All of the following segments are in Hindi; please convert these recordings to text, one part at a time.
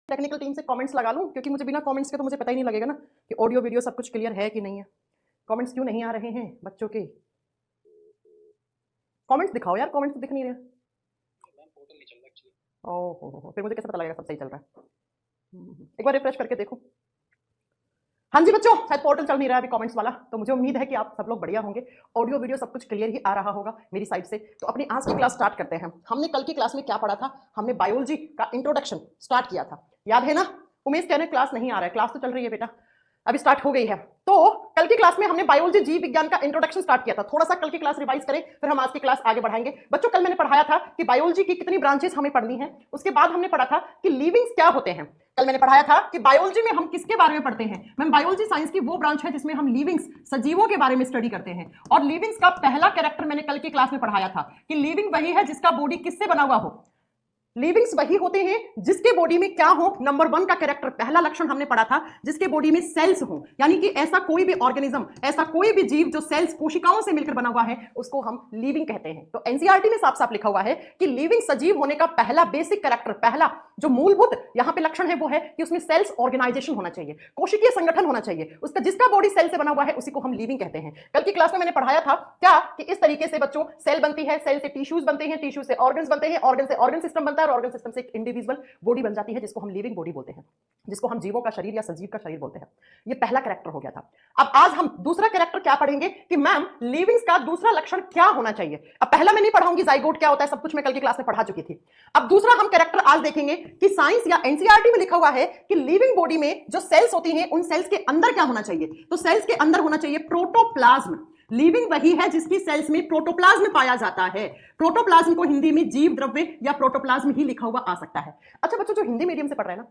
टेक्निकल टीम से कमेंट्स लगा लूं, क्योंकि मुझे बिना कमेंट्स के तो मुझे पता ही नहीं लगेगा ना कि ऑडियो वीडियो सब कुछ क्लियर है कि नहीं है। कमेंट्स क्यों नहीं आ रहे हैं बच्चों के? कमेंट्स दिखाओ यार, कमेंट्स तो दिख नहीं रहे। ओहो, फिर मुझे कैसे पता लगेगा सब सही चल रहा है? एक बार रिफ्रेश करके देखो। हाँ जी बच्चों, शायद पोर्टल चल नहीं रहा है अभी कमेंट्स वाला, तो मुझे उम्मीद है कि आप सब लोग बढ़िया होंगे। ऑडियो वीडियो सब कुछ क्लियर ही आ रहा होगा मेरी साइड से। तो अपनी आज की क्लास स्टार्ट करते हैं। हमने कल की क्लास में क्या पढ़ा था? हमने बायोलॉजी का इंट्रोडक्शन स्टार्ट किया था, याद है ना? उमेश कह रहे क्लास नहीं आ रहा है। क्लास तो चल रही है बेटा, अभी स्टार्ट हो गई है। तो कल की क्लास में हमने बायोलॉजी जीव विज्ञान का इंट्रोडक्शन स्टार्ट किया था। थोड़ा सा कल की क्लास रिवाइज करें, फिर हम आज की क्लास आगे बढ़ाएंगे। बच्चों कल मैंने पढ़ाया था कि बायोलॉजी की कितनी ब्रांचेस हमें पढ़नी है। उसके बाद हमने पढ़ा था कि लिविंग्स क्या होते हैं। कल मैंने पढ़ाया था कि बायोलॉजी में हम किसके बारे में पढ़ते हैं। मैम बायोलॉजी साइंस की वो ब्रांच है जिसमें हम लिविंग्स सजीवों के बारे में स्टडी करते हैं। और लिविंग्स का पहला कैरेक्टर मैंने कल की क्लास में पढ़ाया था कि लिविंग वही है जिसका बॉडी किससे बना हुआ हो। लिविंग्स वही होते हैं जिसके बॉडी में क्या हो। नंबर 1 का कैरेक्टर, पहला लक्षण हमने पढ़ा था, जिसके बॉडी में सेल्स हो, यानी कि ऐसा कोई भी ऑर्गेनिज्म, ऐसा कोई भी जीव जो सेल्स कोशिकाओं से मिलकर बना हुआ है, उसको हम लिविंग कहते हैं। तो एनसीईआरटी में साफ साफ लिखा हुआ है कि लिविंग सजीव होने का पहला बेसिक कैरेक्टर, पहला जो मूलभूत यहां पे लक्षण है वो है कि उसमें सेल्स ऑर्गेनाइजेशन होना चाहिए, कोशिकीय संगठन होना चाहिए। उसका जिसका बॉडी सेल से बना हुआ है उसी को हम लिविंग कहते हैं। कल की क्लास में मैंने पढ़ाया था क्या कि इस तरीके से बच्चों सेल बनती है, सेल से टिश्यूज बनते हैं, टिश्यू से ऑर्गन्स बनते हैं, ऑर्गन से ऑर्गन सिस्टम बनता है, और ऑर्गन सिस्टम से एक इंडिविजुअल बॉडी बन जाती है जिसको हम लिविंग बॉडी बोलते हैं, जिसको हम जीवों का शरीर या सजीव का शरीर बोलते हैं। ये पहला कैरेक्टर हो गया था। अब आज हम दूसरा कैरेक्टर क्या पढ़ेंगे कि मैम लिविंग्स का दूसरा लक्षण क्या होना चाहिए। अब पहला मैं नहीं पढ़ाऊंगी जाइगोट क्या होता है, सब कुछ मैं कल की क्लास में पढ़ा चुकी थी। अब दूसरा हम कैरेक्टर आज देखेंगे कि साइंस या एनसीईआरटी में लिखा हुआ है कि लिविंग बॉडी में जो सेल्स होती हैं उन सेल्स के अंदर क्या होना चाहिए। तो सेल्स के अंदर होना चाहिए प्रोटोप्लाज्म। लिविंग वही है जिसकी सेल्स में प्रोटोप्लाज्म पाया जाता है। प्रोटोप्लाज्म को हिंदी में जीव द्रव्य या प्रोटोप्लाज्म ही लिखा हुआ आ सकता है। अच्छा बच्चों, जो हिंदी मीडियम से पढ़ रहे हैं ना,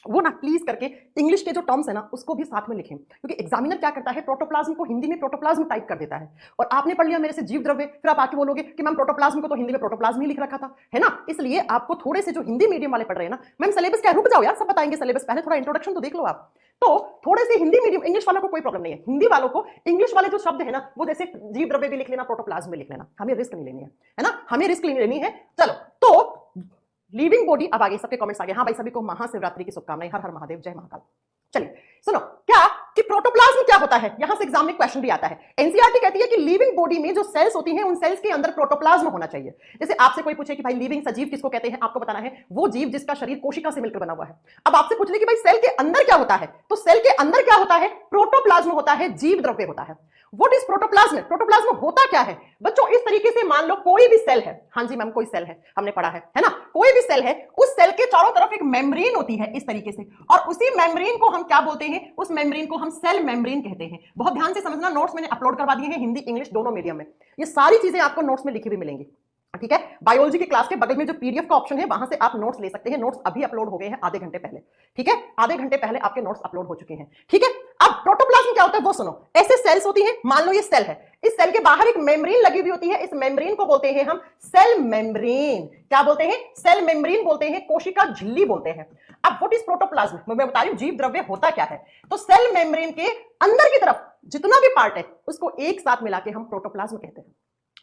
वो ना प्लीज करके इंग्लिश के जो टर्म्स है ना उसको भी साथ में लिखें, क्योंकि एग्जामिनर क्या करता है, प्रोटोप्लाज्म को हिंदी में प्रोटोप्लाज्म टाइप कर देता है। और आपने पढ़ लिया मेरे से जीव द्रव्य, फिर आप आके बोलोगे कि मैम प्रोटोप्लाज्म को तो हिंदी में प्रोटोप्लाज्म ही लिख रखा था, है ना? इसलिए आपको थोड़े से जो हिंदी मीडियम वाले पढ़ रहे हैं ना, मैम सिलेबस क्या, रुक जाओ यार, सब बताएंगे सिलेबस, पहले थोड़ा इंट्रोडक्शन तो देख लो आप। तो थोड़े से हिंदी मीडियम, इंग्लिश वालों को कोई प्रॉब्लम नहीं है, हिंदी वालों को इंग्लिश वाले जो शब्द है ना वो जैसे जीव द्रव्य भी लिख लेना, प्रोटोप्लाज्म भी लिख लेना, हमें रिस्क नहीं लेनी है ना, हमें रिस्क नहीं लेनी है। चलो तो लिविंग बॉडी, अब आगे सबके कमेंट्स आ गए। हाँ भाई, सभी को महाशिवरात्रि की शुभकामनाएं, हर हर महादेव, जय महाकाल। चलिए सुनो क्या कि प्रोटोप्लाज्म क्या होता है, यहां से एग्जाम में क्वेश्चन भी आता है। एनसीईआरटी कहती है कि लिविंग बॉडी में जो सेल्स होती हैं उन सेल्स के अंदर प्रोटोप्लाज्म होना चाहिए। जैसे आपसे कोई पूछे कि भाई लिविंग सजीव किसको कहते हैं, आपको बताना है वो जीव जिसका शरीर कोशिका से मिलकर बना हुआ है। अब आपसे पूछ ले कि भाई सेल के अंदर क्या होता है, तो सेल के अंदर क्या होता है, प्रोटोप्लाज्म होता है, जीव द्रव्य होता है। What is protoplasm? प्रोटोप्लाज्म होता क्या है बच्चों? इस तरीके से मान लो कोई भी सेल है, हाँ जी मैम कोई सेल है, हमने पढ़ा है ना, कोई भी सेल है, उस सेल के चारों तरफ एक मेम्ब्रेन होती है इस तरीके से, और उसी मेम्ब्रेन को हम क्या बोलते हैं, उस मेम्ब्रेन को हम सेल मेम्ब्रेन कहते हैं। बहुत ध्यान से समझना, नोट्स मैंने अपलोड करवा दिए हैं हिंदी इंग्लिश दोनों मीडियम में, ये सारी चीजें आपको नोट्स में लिखी हुई मिलेंगी, ठीक है? बायोलॉजी की क्लास के बगल में जो पीडीएफ का ऑप्शन है वहां से आप नोट्स ले सकते हैं। नोट्स अभी अपलोड हो गए हैं आधे घंटे पहले, ठीक है? आधे घंटे पहले आपके नोट्स अपलोड हो चुके हैं, ठीक है? अब प्रोटोप्लाज्म क्या होता है वो सुनो। ऐसे सेल्स होती हैं, मान लो ये सेल है, इस सेल के बाहर एक मेम्ब्रेन लगी हुई होती है, इस मेम्ब्रेन को बोलते हैं हम सेल मेम्ब्रेन। क्या बोलते हैं? सेल मेम्ब्रेन बोलते हैं, कोशिका झिल्ली बोलते हैं। अब व्हाट इज प्रोटोप्लाज्म, मैं बता रही हूं जीव द्रव्य होता क्या है। तो सेल मेम्ब्रेन के अंदर की तरफ जितना भी पार्ट है उसको एक साथ मिला के हम प्रोटोप्लाज्म कहते हैं।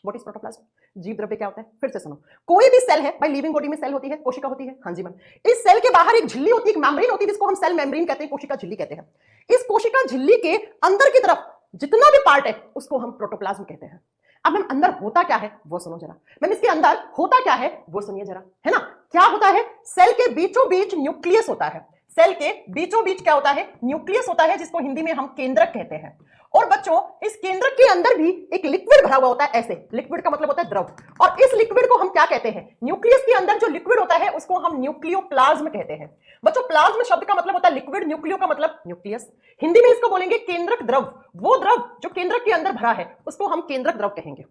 What is protoplasm? जीव द्रव्य क्या होता है, फिर से सुनो। कोई भी सेल है भाई, लिविंग बॉडी में सेल होती है, कोशिका होती है, हाँ जी मैम। इस सेल के बाहर एक झिल्ली होती है, एक मेम्ब्रेन होती है जिसको हम सेल मेम्ब्रेन कहते हैं, कोशिका झिल्ली कहते हैं। इस कोशिका झिल्ली के अंदर की तरफ जितना भी पार्ट है उसको हम प्रोटोप्लाज्म कहते हैं। अब मैम अंदर होता क्या है वो सुनो जरा, मैम इसके अंदर होता क्या है वो सुनिए जरा, है ना? क्या होता है? सेल के बीचों बीच न्यूक्लियस होता है, सेल के बीचों बीच क्या होता है, न्यूक्लियस होता है, जिसको हिंदी में हम केंद्रक कहते हैं। और बच्चों इस केंद्रक के अंदर भी एक लिक्विड भरा हुआ होता है, ऐसे लिक्विड का मतलब होता है द्रव, और इस लिक्विड को हम क्या कहते हैं, न्यूक्लियस के अंदर जो लिक्विड होता है उसको हम न्यूक्लियोप्लाज्म कहते हैं। बच्चों प्लाज्म शब्द का मतलब होता है लिक्विड, न्यूक्लियो का मतलब न्यूक्लियस, हिंदी में इसको बोलेंगे केंद्रक द्रव। वो द्रव जो केंद्रक के अंदर भरा है उसको हम केंद्रक द्रव कहेंगे,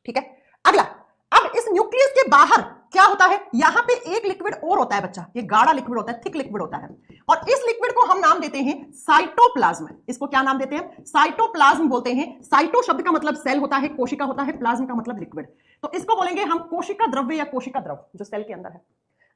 ठीक है? अगला, अब इस न्यूक्लियस के बाहर क्या होता है, यहां पे एक लिक्विड और होता है बच्चा, ये गाढ़ा लिक्विड होता है, थिक लिक्विड होता है, और इस लिक्विड को हम नाम देते हैं साइटोप्लाज्म। इसको क्या नाम देते हैं? साइटोप्लाज्म बोलते हैं। साइटो शब्द का मतलब सेल होता है, कोशिका होता है, प्लाज्म का मतलब लिक्विड, तो इसको बोलेंगे हम कोशिका द्रव्य या कोशिका द्रव जो सेल के अंदर है।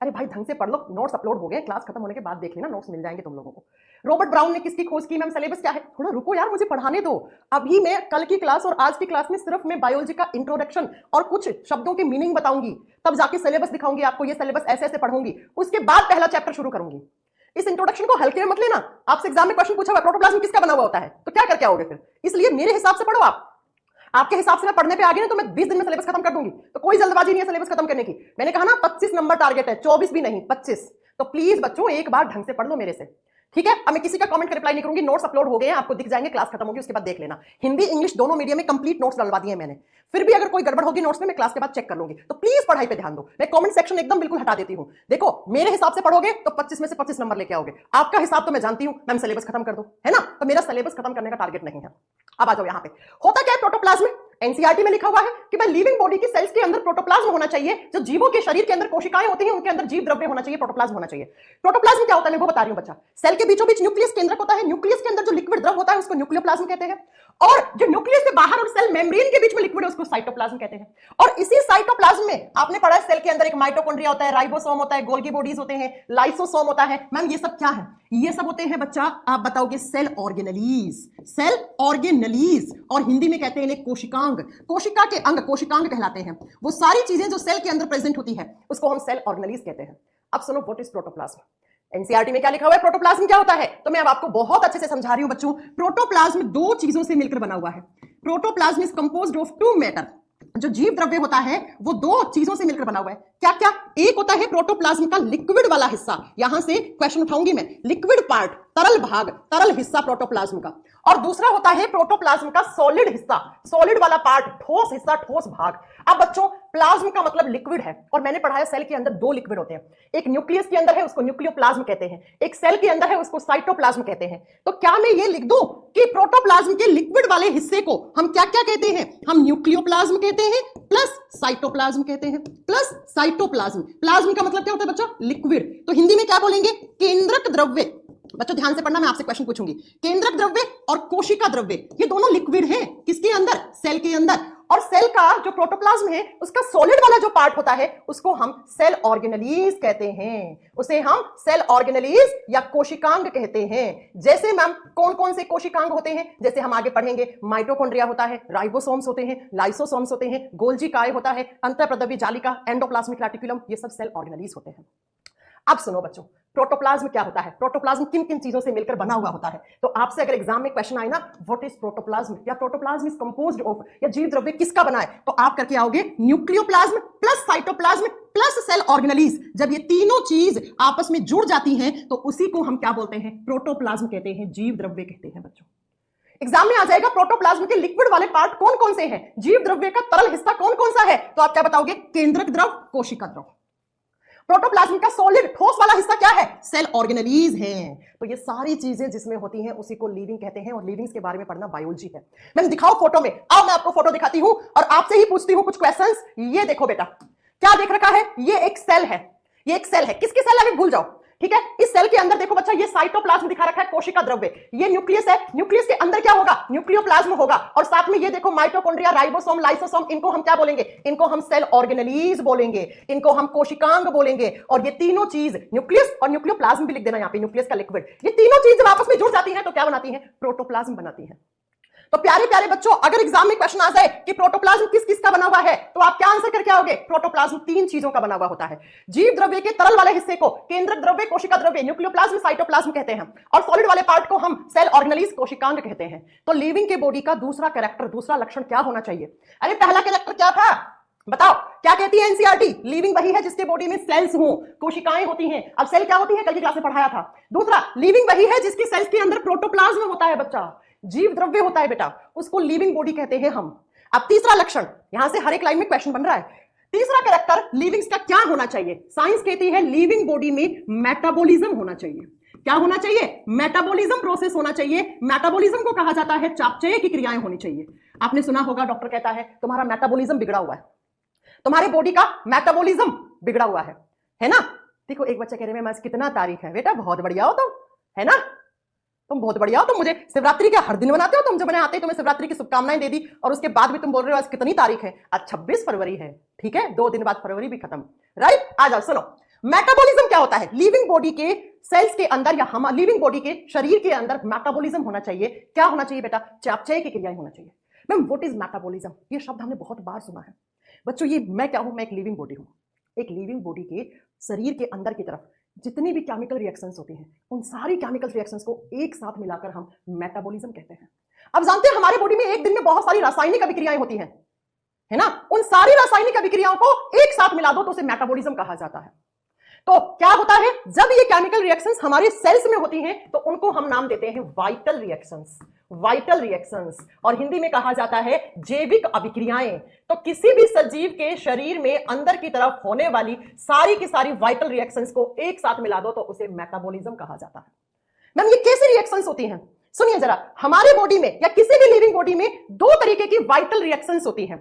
अरे भाई ढंग से पढ़ लो, नोट्स अपलोड हो गए, क्लास खत्म होने के बाद देख लेना, नोट्स मिल जाएंगे तुम लोगों को। रॉबर्ट ब्राउन ने किसकी खोज की? मैम सिलेबस क्या है, थोड़ा रुको यार, मुझे पढ़ाने दो। अभी मैं कल की क्लास और आज की क्लास में सिर्फ मैं बायोलॉजी का इंट्रोडक्शन और कुछ शब्दों के मीनिंग बताऊंगी, तब जाके सिलेबस दिखाऊंगी आपको, ये सिलेबस ऐसे ऐसे पढ़ूंगी, उसके बाद पहला चैप्टर शुरू करूंगी। इस इंट्रोडक्शन को हल्के में मत लेना। आपसे एग्जाम में क्वेश्चन पूछा हुआ प्रोटोप्लाज्म किसका बना हुआ होता है, तो क्या करके आओगे फिर? इसलिए मेरे हिसाब से पढ़ो आप। आपके हिसाब से मैं पढ़ने पे आ गई ना तो मैं 20 दिन में सिलेबस खत्म कर दूंगी, तो कोई जल्दबाजी नहीं है सिलेबस खत्म करने की। मैंने कहा ना 25 नंबर टारगेट है, 24 भी नहीं 25। तो प्लीज बच्चों एक बार ढंग से पढ़ लो मेरे से, ठीक है? अब मैं किसी का कमेंट का रिप्लाई नहीं करूंगी, नोट्स अपलोड हो गए हैं, आपको दिख जाएंगे, क्लास खत्म होगी उसके बाद देख लेना। हिंदी इंग्लिश दोनों मीडियम में कंप्लीट नोट्स डलवा दिए मैंने। फिर भी अगर कोई गड़बड़ होगी नोट्स में मैं क्लास के बाद चेक कर लूंगी, तो प्लीज पढ़ाई पे ध्यान दो। मैं कमेंट सेक्शन एकदम बिल्कुल हटा देती हूं। देखो मेरे हिसाब से पढ़ोगे तो 25 में से 25 नंबर लेके आओगे। आपका हिसाब तो मैं जानती हूं, मैम सिलेबस खत्म कर दो, है ना? तो मेरा सिलेबस खत्म करने का टारगेट नहीं है। अब आ जाओ यहां पे, होता क्या है प्रोटोप्लाज्म? एनसीईआरटी में लिखा हुआ है कि भाई लिविंग बॉडी की सेल्स के अंदर प्रोटोप्लाज्म होना चाहिए। जो जीवों के शरीर के अंदर कोशिकाएं होती हैं उनके अंदर जीव द्रव्य होना चाहिए, प्रोटोप्लाज्म होना चाहिए। प्रोटोप्लाज्म क्या होता है मैं वो बता रही हूं बच्चा। सेल के बीचों बीच न्यूक्लियस केंद्रक होता है, न्यूक्लियस के अंदर जो लिक्विड द्रव होता है उसको न्यूक्लियोप्लाज्म कहते हैं, और जो न्यूक्लियस के बाहर और सेल मेम्ब्रेन के बीच में लिक्विड है उसको साइटोप्लाज्म कहते हैं। और इसी साइटोप्लाज्म में आपने पढ़ा है सेल के अंदर एक माइटोकॉन्ड्रिया होता है, राइबोसोम होता है, गोल्गी बॉडीज होते हैं, लाइसोसोम होता है। मैम ये सब क्या है? ये सब होते हैं बच्चा, आप बताओगे सेल ऑर्गेनेलीज। सेल ऑर्गेनेलीज, और हिंदी में कहते हैं इन्हें कोशिकांग। कोशिका के अंग कोशिकांग कहलाते हैं। वो सारी चीजें जो सेल के अंदर प्रेजेंट होती है उसको हम सेल ऑर्गेनेलीज कहते हैं। अब सुनो व्हाट इज प्रोटोप्लाज्म। एनसीईआरटी में क्या लिखा हुआ है प्रोटोप्लाज्म क्या होता है, तो मैं अब आपको बहुत अच्छे से समझा रही हूं बच्चों। प्रोटोप्लाज्म दो चीजों से मिलकर बना हुआ है। Protoplasm is composed of two matter. जो जीव द्रव्य होता है वो दो चीजों से मिलकर बना हुआ है। क्या क्या? एक होता है प्रोटोप्लाज्म का लिक्विड वाला हिस्सा, यहां से क्वेश्चन उठाऊंगी मैं, लिक्विड पार्ट, तरल भाग, तरल हिस्सा प्रोटोप्लाज्म का। और दूसरा होता है प्रोटोप्लाज्म का सॉलिड हिस्सा, सॉलिड वाला पार्ट, ठोस हिस्सा, ठोस भाग। अब बच्चों प्लाज्म का मतलब लिक्विड है, और मैंने पढ़ा है सेल के अंदर दो लिक्विड होते हैं। एक न्यूक्लियस के अंदर है उसको न्यूक्लियोप्लाज्म कहते हैं, एक सेल के अंदर है उसको साइटोप्लाज्म कहते हैं। तो क्या मैं ये लिख दूं कि प्रोटोप्लाज्म के लिक्विड वाले हिस्से को हम क्या क्या कहते हैं? हम न्यूक्लियोप्लाज्म कहते हैं प्लस साइटोप्लाज्म कहते हैं, प्लस साइटोप्लाज्म। प्लाज्म का मतलब क्या होता है बच्चा? लिक्विड। तो हिंदी में क्या बोलेंगे? केंद्रक द्रव्य। बच्चों ध्यान से पढ़ना, मैं आपसे क्वेश्चन पूछूंगी। केंद्रक द्रव्य और कोशिका द्रव्य ये दोनों लिक्विड हैं। किसके अंदर? सेल के अंदर। और सेल का जो प्रोटोप्लाज्म है उसका सॉलिड वाला जो पार्ट होता है उसको हम सेल ऑर्गेनेलीज कहते हैं, उसे हम सेल ऑर्गेनेलीज या कोशिकांग कहते हैं। जैसे मैम कौन कौन से कोशिकांग होते हैं, जैसे हम आगे पढ़ेंगे, माइटोकॉन्ड्रिया होता है, राइबोसोम्स होते हैं, लाइसोसोम्स होते हैं, गोल्जी काय होता है, अंतःप्रद्रव्य जालिका, एंडोप्लाज्मिक रेटिकुलम, ये सब सेल ऑर्गेनेलीज होते हैं। अब सुनो बच्चों, प्रोटोप्लाज्म क्या होता है? प्रोटोप्लाज्म किन किन चीजों से मिलकर बना हुआ होता है? तो आपसे अगर एग्जाम में क्वेश्चन आए ना व्हाट इज प्रोटोप्लाज्म या प्रोटोप्लाज्म इज कंपोज्ड ऑफ, या जीव द्रव्य किसका बना है, तो आप करके आओगे nucleoplasm plus cytoplasm plus cell organelles. जब ये तीनों चीज आपस में जुड़ जाती हैं तो उसी को हम क्या बोलते हैं? प्रोटोप्लाज्म कहते हैं, जीव द्रव्य कहते हैं बच्चों। एग्जाम में आ जाएगा प्रोटोप्लाज्म के लिक्विड वाले पार्ट कौन कौन से हैं, जीव द्रव्य का तरल हिस्सा कौन कौन सा है, तो आप क्या बताओगे? केंद्रक द्रव, कोशिका द्रव। प्रोटोप्लाज्म का सॉलिड ठोस वाला हिस्सा क्या है? सेल ऑर्गेनेलीज हैं। तो ये सारी चीजें जिसमें होती हैं उसी को लिविंग कहते हैं, और लिविंग्स के बारे में पढ़ना बायोलॉजी है। मैंने दिखाओ फोटो में, आओ मैं आपको फोटो दिखाती हूं और आपसे ही पूछती हूं कुछ क्वेश्चंस। ये देखो बेटा, क्या देख रखा है? ये एक सेल है, ये एक सेल है। किसकी सेल है भूल जाओ, ठीक है? इस सेल के अंदर देखो बच्चा, ये साइटोप्लाज्म दिखा रखा है, कोशिका द्रव्य। ये न्यूक्लियस है, न्यूक्लियस के अंदर क्या होगा? न्यूक्लियोप्लाज्म होगा। और साथ में ये देखो माइटोकॉन्ड्रिया, राइबोसोम, लाइसोसोम, इनको हम क्या बोलेंगे? इनको हम सेल ऑर्गेनेलीज बोलेंगे, इनको हम कोशिकांग बोलेंगे। और ये तीनों चीज, न्यूक्लियस और न्यूक्लियोप्लाज्म भी लिख देना यहाँ पे, न्यूक्लियस का लिक्विड, ये तीनों चीज जब आपस में जुड़ जाती है तो क्या बनाती है? प्रोटोप्लाज्म बनाती है। तो प्यारे प्यारे बच्चों, अगर एग्जाम में क्वेश्चन आ जाए कि प्रोटोप्लाज्म किस किस का बना हुआ है, तो आप क्या आंसर करके आओगे? प्रोटोप्लाज्म तीन चीजों का बना हुआ होता है। जीव द्रव्य के तरल वाले हिस्से को केंद्रक द्रव्य, कोशिका द्रव्य, न्यूक्लियोप्लाज्म, साइटोप्लाज्म कहते हैं, और सॉलिड वाले पार्ट को हम सेल ऑर्गेनेलीज, कोशिकांग कहते हैं। तो लिविंग के बॉडी का दूसरा कैरेक्टर, दूसरा लक्षण क्या होना चाहिए? अरे पहला कैरेक्टर क्या था बताओ, क्या कहती है एनसीईआरटी? लिविंग वही है जिसके बॉडी में सेल्स हो, कोशिकाएं होती हैं। अब सेल क्या होती है? कल की क्लास में पढ़ाया था। दूसरा, लिविंग वही है जिसकी सेल्स के अंदर प्रोटोप्लाज्म होता है बच्चा, जीव द्रव्य होता है बेटा, उसको लिविंग बॉडी कहते हैं हम। अब तीसरा लक्षण, यहां से हर एक लाइन में क्वेश्चन बन रहा है। तीसरा कैरेक्टर लिविंग्स का क्या होना चाहिए? साइंस कहती है लिविंग बॉडी में मेटाबॉलिज्म होना चाहिए। क्या होना चाहिए? मेटाबॉलिज्म प्रोसेस होना चाहिए। मेटाबॉलिज्म को कहा जाता है चापचय की क्रियाएं होनी चाहिए। आपने सुना होगा डॉक्टर कहता है तुम्हारा मेटाबॉलिज्म बिगड़ा हुआ है, तुम्हारे बॉडी का मेटाबॉलिज्म बिगड़ा हुआ है ना? देखो एक बच्चा कह रहे हैं कितना तारीख है बेटा, बहुत बढ़िया हो तुम, है ना? तुम बहुत बढ़िया हो, तुम मुझे शिवरात्रि के हर दिन बनाते हो, तुम जब मैंने आते ही तुम्हें शिवरात्रि की शुभकामनाएं दे दी, और उसके बाद भी तुम बोल रहे हो आज कितनी तारीख है? आज 26 फरवरी है, ठीक है? 2 दिन बाद फरवरी भी खत्म, राइट? आ जाओ सुनो, मेटाबॉलिज्म क्या होता है? लिविंग बॉडी के सेल्स के अंदर या हम लिविंग बॉडी के शरीर के अंदर मेटाबॉलिज्म होना चाहिए। क्या होना चाहिए बेटा? चापचय की क्रियाएं होना चाहिए। Ma'am what is metabolism? ये शब्द हमने बहुत बार सुना है बच्चों। ये मैं क्या हूं? मैं एक लिविंग बॉडी हूं। एक लिविंग बॉडी के शरीर के अंदर की तरफ जितनी भी केमिकल रिएक्शंस होती हैं उन सारी केमिकल रिएक्शंस को एक साथ मिलाकर हम मेटाबॉलिज्म कहते हैं। अब जानते हैं हमारे बॉडी में एक दिन में बहुत सारी रासायनिक अभिक्रियाएं होती हैं, है ना? उन सारी रासायनिक अभिक्रियाओं को एक साथ मिला दो तो उसे मेटाबॉलिज्म कहा जाता है। तो क्या होता है, जब ये केमिकल रिएक्शंस हमारे सेल्स में होती हैं तो उनको हम नाम देते हैं वाइटल रिएक्शंस। वाइटल रिएक्शंस, और हिंदी में कहा जाता है जैविक अभिक्रियाएं। तो किसी भी सजीव के शरीर में अंदर की तरफ होने वाली सारी की सारी वाइटल रिएक्शंस को एक साथ मिला दो तो उसे मेटाबॉलिज्म कहा जाता है। मैम ये कैसी रिएक्शंस होती हैं? सुनिए जरा, हमारे बॉडी में या किसी भी लिविंग बॉडी में दो तरीके की वाइटल रिएक्शंस होती हैं,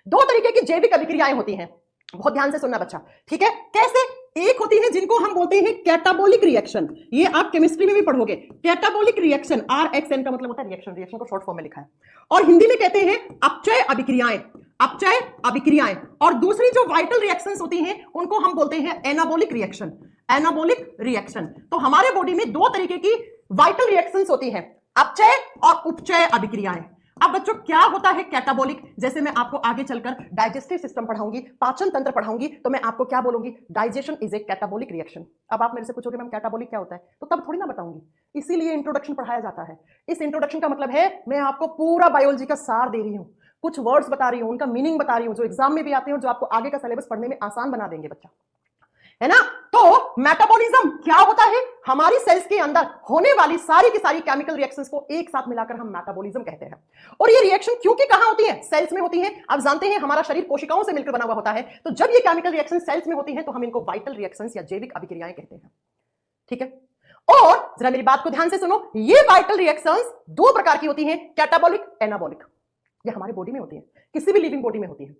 दो तरीके की जैविक अभिक्रियाएं होती हैं। बहुत ध्यान से सुनना बच्चा, ठीक है? कैसे? एक होती है जिनको हम बोलते हैं कैटाबॉलिक रिएक्शन, ये आप केमिस्ट्री में भी पढ़ोगे। कैटाबॉलिक रिएक्शन, RXN का मतलब होता है रिएक्शन, रिएक्शन को शॉर्ट फॉर्म में लिखा है। और हिंदी में कहते हैं अपचय अभिक्रियाएं, अपचय अभिक्रियाएं। और दूसरी जो वाइटल रिएक्शंस होती हैं उनको हम बोलते हैं एनाबॉलिक रिएक्शन, एनाबॉलिक रिएक्शन। तो हमारे बॉडी में दो तरीके की वाइटल रिएक्शंस होती हैं, अपचय और उपचय अभिक्रियाएं। अब बच्चों क्या होता है कैटाबॉलिक? जैसे मैं आपको आगे चलकर डाइजेस्टिव सिस्टम पढ़ाऊंगी, पाचन तंत्र पढ़ाऊंगी, तो मैं आपको क्या बोलूंगी? Digestion is a catabolic reaction. अब आप मेरे से पूछोगे मैम कैटाबॉलिक क्या होता है, तो तब थोड़ी ना बताऊंगी, इसीलिए इंट्रोडक्शन पढ़ाया जाता है। इस इंट्रोडक्शन का मतलब है मैं आपको पूरा बायोलॉजी का सार दे रही हूं, कुछ वर्ड्स बता रही हूं, उनका मीनिंग बता रही हूं जो एग्जाम में भी आते हैं, जो आपको आगे का सिलेबस पढ़ने में आसान बना देंगे बच्चा, है ना? तो मेटाबॉलिज्म क्या होता है? हमारी सेल्स के अंदर होने वाली सारी की सारी केमिकल रिएक्शंस को एक साथ मिलाकर हम मेटाबॉलिज्म कहते हैं। और ये रिएक्शन क्योंकि कहां होती है? सेल्स में होती है। आप जानते हैं हमारा शरीर कोशिकाओं से मिलकर बना हुआ होता है, तो जब ये केमिकल रिएक्शन सेल्स में होती है तो हम इनको वाइटल रिएक्शंस या जैविक अभिक्रियाएं कहते हैं, ठीक है? और जरा मेरी बात को ध्यान से सुनो, ये वाइटल रिएक्शंस दो प्रकार की होती हैं, कैटाबॉलिक, एनाबॉलिक। ये हमारे बॉडी में होती है, किसी भी लिविंग बॉडी में होती है।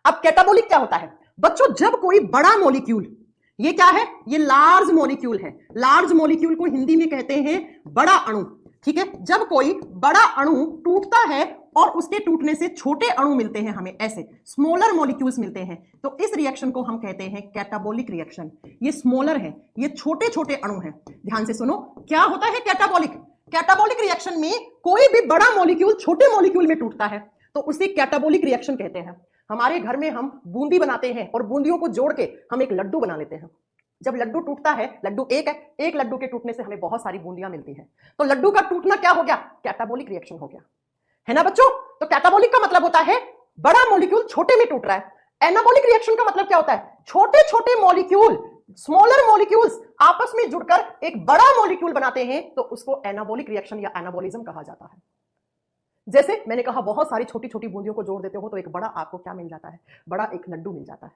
अब कैटाबॉलिक क्या होता है बच्चों? जब कोई बड़ा मॉलिक्यूल, ये क्या है? ये लार्ज मॉलिक्यूल है। लार्ज मॉलिक्यूल को हिंदी में कहते हैं बड़ा अणु, ठीक है? जब कोई बड़ा अणु टूटता है और उसके टूटने से छोटे अणु मिलते हैं हमें, ऐसे स्मॉलर मॉलिक्यूल्स मिलते हैं, तो इस रिएक्शन को हम कहते हैं कैटाबॉलिक रिएक्शन। ये स्मॉलर है, ये छोटे छोटे अणु हैं। ध्यान से सुनो, क्या होता है कैटाबॉलिक? कैटाबॉलिक रिएक्शन में कोई भी बड़ा मॉलिक्यूल छोटे मॉलिक्यूल में टूटता है तो उसे कैटाबॉलिक रिएक्शन कहते हैं। हमारे घर में हम बूंदी बनाते हैं और बूंदियों को जोड़ के हम एक लड्डू बना लेते हैं। जब लड्डू टूटता है, लड्डू एक है, एक लड्डू के टूटने से हमें बहुत सारी बूंदियां मिलती हैं, तो लड्डू का टूटना क्या हो गया? कैटाबॉलिक रिएक्शन हो गया, है ना बच्चों? तो कैटाबॉलिक का मतलब होता है बड़ा मॉलिक्यूल छोटे में टूट रहा है। एनाबॉलिक रिएक्शन का मतलब क्या होता है? छोटे छोटे मॉलिक्यूल, स्मॉलर मॉलिक्यूल्स आपस में जुड़कर एक बड़ा मॉलिक्यूल बनाते हैं, तो उसको एनाबॉलिक रिएक्शन या एनाबॉलिज्म कहा जाता है। जैसे मैंने कहा बहुत सारी छोटी छोटी बूंदियों को जोड़ देते हो तो एक बड़ा आपको क्या मिल जाता है? बड़ा एक लड्डू मिल जाता है।